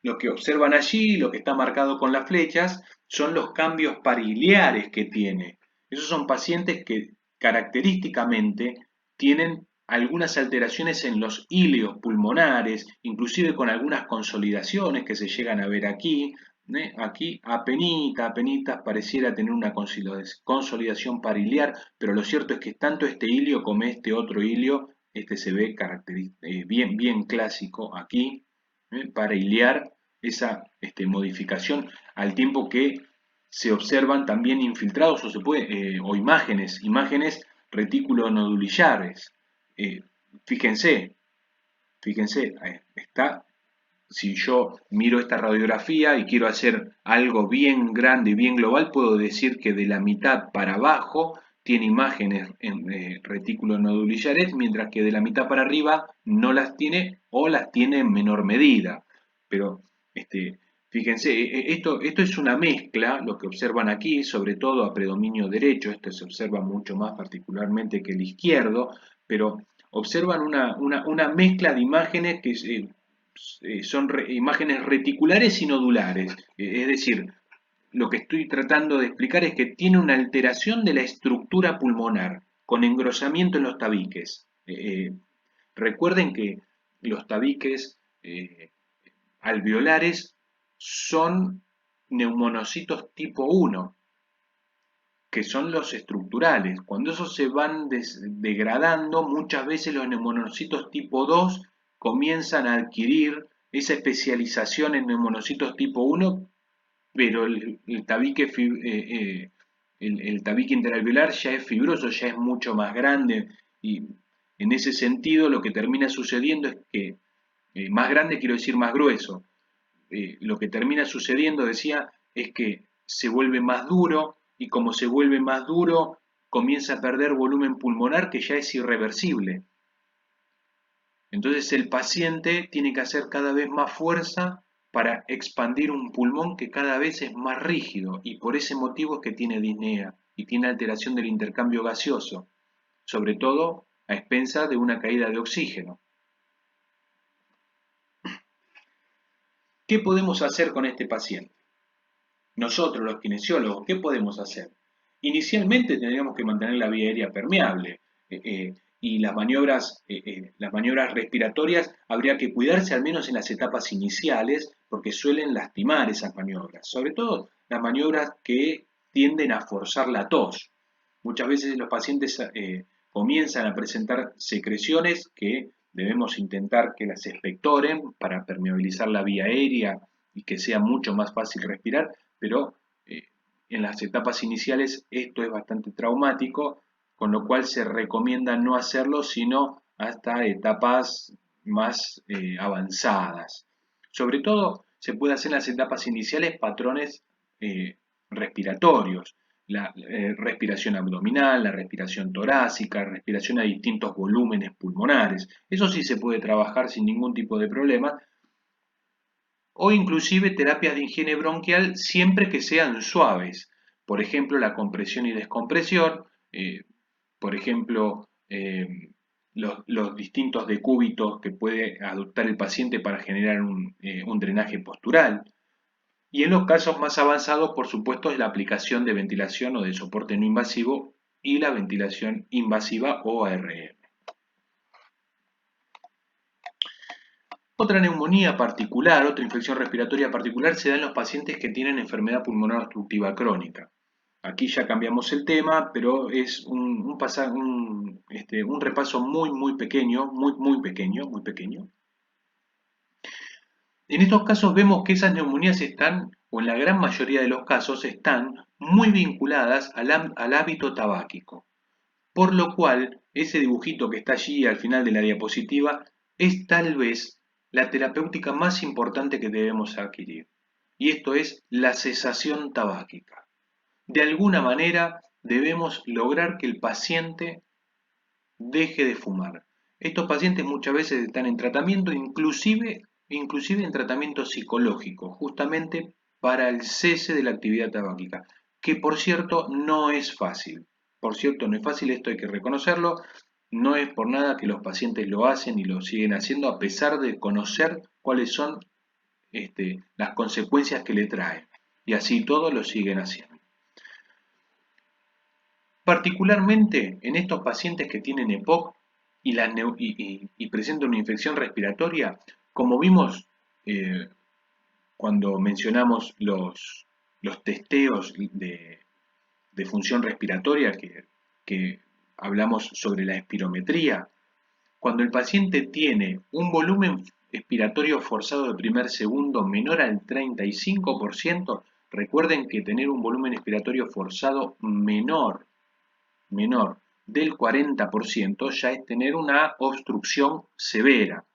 S1: Lo que observan allí, lo que está marcado con las flechas, son los cambios pariliares que tiene. Esos son pacientes que característicamente tienen algunas alteraciones en los híleos pulmonares, inclusive con algunas consolidaciones que se llegan a ver aquí. Aquí apenitas pareciera tener una consolidación pariliar, pero lo cierto es que tanto este híleo como este otro híleo, se ve bien clásico aquí, para hilear esa modificación, al tiempo que se observan también infiltrados o imágenes retículo-nodulillares. Eh, fíjense, fíjense, si yo miro esta radiografía y quiero hacer algo bien grande y bien global, puedo decir que de la mitad para abajo tiene imágenes en retículos nodulillares, mientras que de la mitad para arriba no las tiene o las tiene en menor medida. Pero fíjense, esto es una mezcla, lo que observan aquí, sobre todo a predominio derecho, esto se observa mucho más particularmente que el izquierdo, pero observan una mezcla de imágenes que son imágenes reticulares y nodulares. Es decir, lo que estoy tratando de explicar es que tiene una alteración de la estructura pulmonar, con engrosamiento en los tabiques. Recuerden que los tabiques alveolares son neumonocitos tipo 1, que son los estructurales. Cuando esos se van degradando, muchas veces los neumonocitos tipo 2 comienzan a adquirir esa especialización en neumonocitos tipo 1, pero el tabique interalveolar ya es fibroso, ya es mucho más grande, y en ese sentido lo que termina sucediendo es que, más grande quiero decir más grueso, lo que termina sucediendo, decía, es que se vuelve más duro, y como se vuelve más duro, comienza a perder volumen pulmonar que ya es irreversible. Entonces el paciente tiene que hacer cada vez más fuerza para expandir un pulmón que cada vez es más rígido y por ese motivo es que tiene disnea y tiene alteración del intercambio gaseoso, sobre todo a expensas de una caída de oxígeno. ¿Qué podemos hacer con este paciente? Nosotros, los kinesiólogos, ¿qué podemos hacer? Inicialmente tendríamos que mantener la vía aérea permeable y las maniobras respiratorias habría que cuidarse al menos en las etapas iniciales porque suelen lastimar esas maniobras, sobre todo las maniobras que tienden a forzar la tos. Muchas veces los pacientes comienzan a presentar secreciones que debemos intentar que las expectoren para permeabilizar la vía aérea y que sea mucho más fácil respirar, pero en las etapas iniciales esto es bastante traumático, con lo cual se recomienda no hacerlo sino hasta etapas más avanzadas. Sobre todo se puede hacer en las etapas iniciales patrones respiratorios, la respiración abdominal, la respiración torácica, respiración a distintos volúmenes pulmonares. Eso sí se puede trabajar sin ningún tipo de problema, o inclusive terapias de higiene bronquial siempre que sean suaves. Por ejemplo, la compresión y descompresión, por ejemplo, los distintos decúbitos que puede adoptar el paciente para generar un drenaje postural. Y en los casos más avanzados, por supuesto, es la aplicación de ventilación o de soporte no invasivo y la ventilación invasiva o ARM. Otra neumonía particular, otra infección respiratoria particular se da en los pacientes que tienen enfermedad pulmonar obstructiva crónica. Aquí ya cambiamos el tema, pero es un repaso muy pequeño, muy pequeño. En estos casos vemos que esas neumonías están, o en la gran mayoría de los casos, están muy vinculadas al hábito tabáquico. Por lo cual, ese dibujito que está allí al final de la diapositiva es tal vez la terapéutica más importante que debemos adquirir. Y esto es la cesación tabáquica. De alguna manera debemos lograr que el paciente deje de fumar. Estos pacientes muchas veces están en tratamiento, inclusive en tratamiento psicológico, justamente para el cese de la actividad tabáquica, que por cierto no es fácil. Por cierto, no es fácil, esto hay que reconocerlo, no es por nada que los pacientes lo hacen y lo siguen haciendo a pesar de conocer cuáles son las consecuencias que le trae. Y así todos lo siguen haciendo. Particularmente en estos pacientes que tienen EPOC y presentan una infección respiratoria, como vimos cuando mencionamos los testeos de función respiratoria que hablamos sobre la espirometría, cuando el paciente tiene un volumen expiratorio forzado de primer segundo menor al 35%, recuerden que tener un volumen expiratorio forzado menor del 40% ya es tener una obstrucción severa.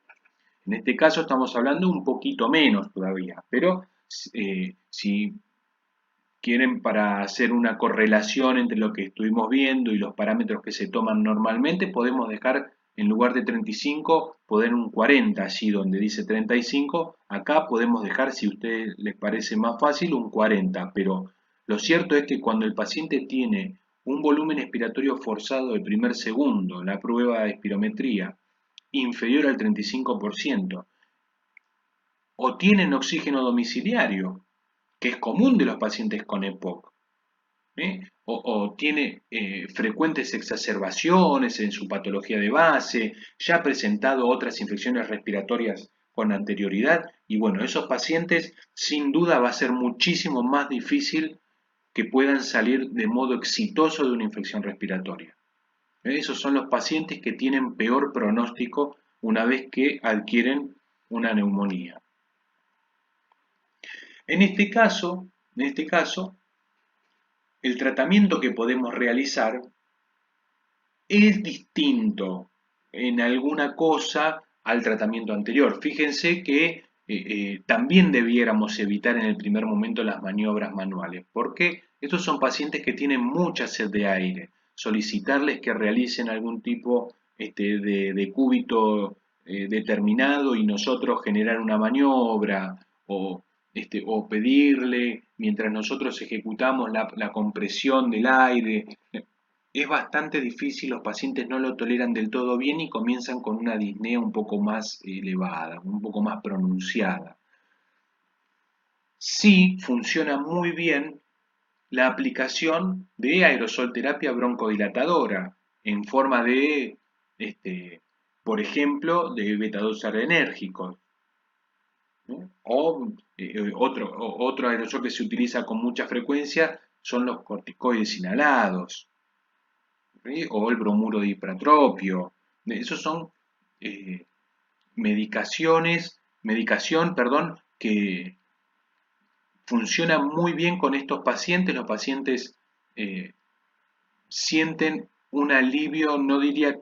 S1: En este caso estamos hablando un poquito menos todavía, pero si quieren, para hacer una correlación entre lo que estuvimos viendo y los parámetros que se toman normalmente, podemos dejar en lugar de 35, poner un 40 allí donde dice 35, acá podemos dejar, si a ustedes les parece más fácil, un 40, pero lo cierto es que cuando el paciente tiene un volumen expiratorio forzado de primer segundo, la prueba de espirometría, inferior al 35%, o tienen oxígeno domiciliario, que es común de los pacientes con EPOC, o tiene frecuentes exacerbaciones en su patología de base, ya ha presentado otras infecciones respiratorias con anterioridad, y bueno, esos pacientes sin duda va a ser muchísimo más difícil que puedan salir de modo exitoso de una infección respiratoria. Esos son los pacientes que tienen peor pronóstico una vez que adquieren una neumonía. En este caso, el tratamiento que podemos realizar es distinto en alguna cosa al tratamiento anterior. Fíjense que también debiéramos evitar en el primer momento las maniobras manuales. ¿Por qué? Estos son pacientes que tienen mucha sed de aire. Solicitarles que realicen algún tipo de cúbito determinado y nosotros generar una maniobra o pedirle, mientras nosotros ejecutamos la compresión del aire, es bastante difícil, los pacientes no lo toleran del todo bien y comienzan con una disnea un poco más elevada, un poco más pronunciada. Sí funciona muy bien la aplicación de aerosol terapia broncodilatadora en forma de, por ejemplo, de beta-2 adrenérgicos, ¿no? Otro aerosol que se utiliza con mucha frecuencia son los corticoides inhalados, ¿sí? O el bromuro de hipratropio. Esos son eh, medicación, perdón, que funciona muy bien con estos pacientes. Los pacientes eh, sienten un alivio, no diría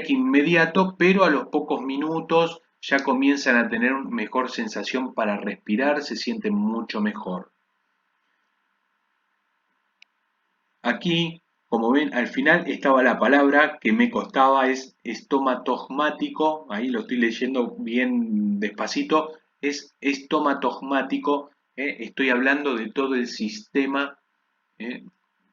S1: que inmediato, pero a los pocos minutos ya comienzan a tener mejor sensación para respirar, se sienten mucho mejor. Aquí, como ven, al final estaba la palabra que me costaba, es estomatogmático, ahí lo estoy leyendo bien despacito, es estomatogmático, estoy hablando de todo el sistema ¿eh?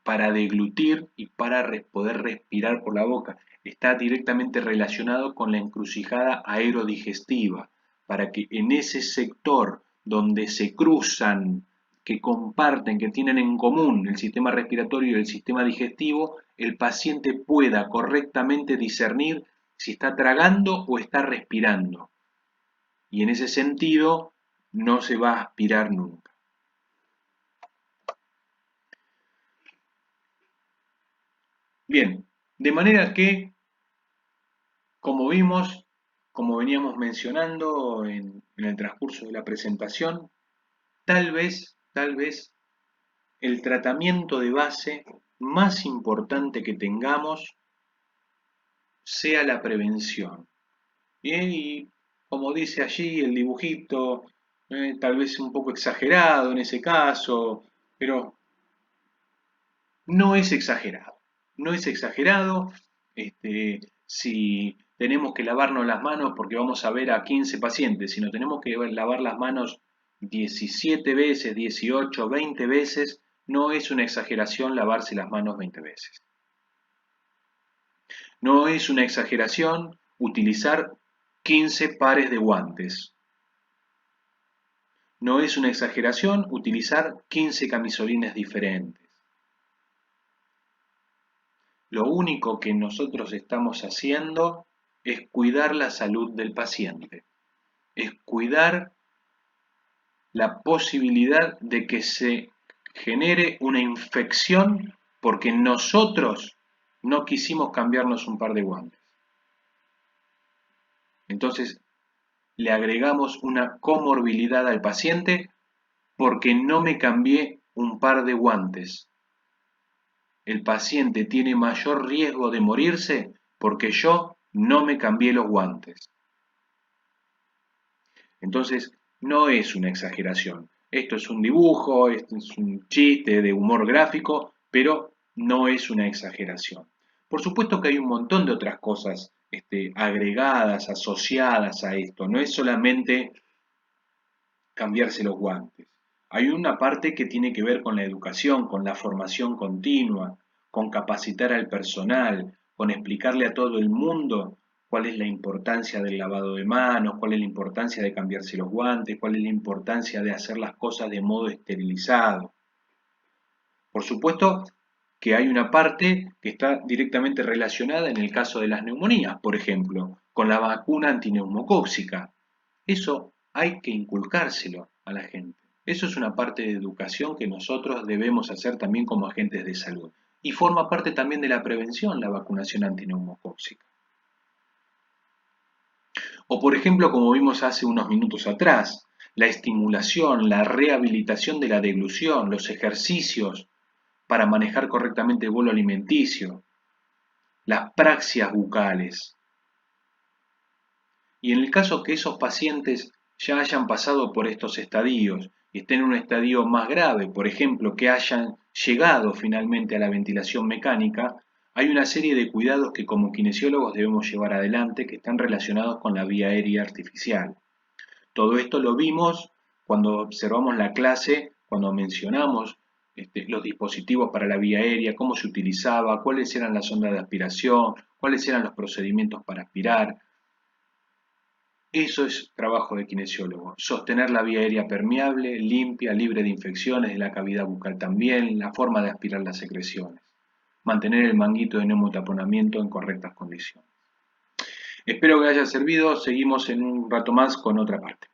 S1: Para deglutir y para poder respirar por la boca. Está directamente relacionado con la encrucijada aerodigestiva, para que en ese sector donde se cruzan, que comparten, que tienen en común el sistema respiratorio y el sistema digestivo, el paciente pueda correctamente discernir si está tragando o está respirando. Y en ese sentido no se va a aspirar nunca. Bien, de manera que, como vimos, como veníamos mencionando en el transcurso de la presentación, tal vez el tratamiento de base más importante que tengamos sea la prevención. Bien, y como dice allí el dibujito, tal vez un poco exagerado en ese caso, pero no es exagerado, no es exagerado. Si tenemos que lavarnos las manos porque vamos a ver a 15 pacientes, si no tenemos que lavar las manos 17 veces, 18, 20 veces, no es una exageración lavarse las manos 20 veces. No es una exageración utilizar 15 pares de guantes. No es una exageración utilizar 15 camisolines diferentes. Lo único que nosotros estamos haciendo es cuidar la salud del paciente, es cuidar la posibilidad de que se genere una infección porque nosotros no quisimos cambiarnos un par de guantes. Entonces, le agregamos una comorbilidad al paciente porque no me cambié un par de guantes. El paciente tiene mayor riesgo de morirse porque yo no me cambié los guantes. Entonces, no es una exageración. Esto es un dibujo, esto es un chiste de humor gráfico, pero no es una exageración. Por supuesto que hay un montón de otras cosas agregadas, asociadas a esto. No es solamente cambiarse los guantes. Hay una parte que tiene que ver con la educación, con la formación continua, con capacitar al personal, con explicarle a todo el mundo cuál es la importancia del lavado de manos, cuál es la importancia de cambiarse los guantes, cuál es la importancia de hacer las cosas de modo esterilizado. Por supuesto que hay una parte que está directamente relacionada en el caso de las neumonías, por ejemplo, con la vacuna antineumocóxica. Eso hay que inculcárselo a la gente. Eso es una parte de educación que nosotros debemos hacer también como agentes de salud. Y forma parte también de la prevención, la vacunación antineumocóxica. O por ejemplo, como vimos hace unos minutos atrás, la estimulación, la rehabilitación de la deglución, los ejercicios para manejar correctamente el bolo alimenticio, las praxias bucales. Y en el caso que esos pacientes ya hayan pasado por estos estadios y estén en un estadio más grave, por ejemplo, que hayan llegado finalmente a la ventilación mecánica, hay una serie de cuidados que como kinesiólogos debemos llevar adelante que están relacionados con la vía aérea artificial. Todo esto lo vimos cuando observamos la clase, cuando mencionamos los dispositivos para la vía aérea, cómo se utilizaba, cuáles eran las ondas de aspiración, cuáles eran los procedimientos para aspirar. Eso es trabajo de kinesiólogo, sostener la vía aérea permeable, limpia, libre de infecciones, de la cavidad bucal también, la forma de aspirar las secreciones, mantener el manguito de neumotaponamiento en correctas condiciones. Espero que haya servido, seguimos en un rato más con otra parte.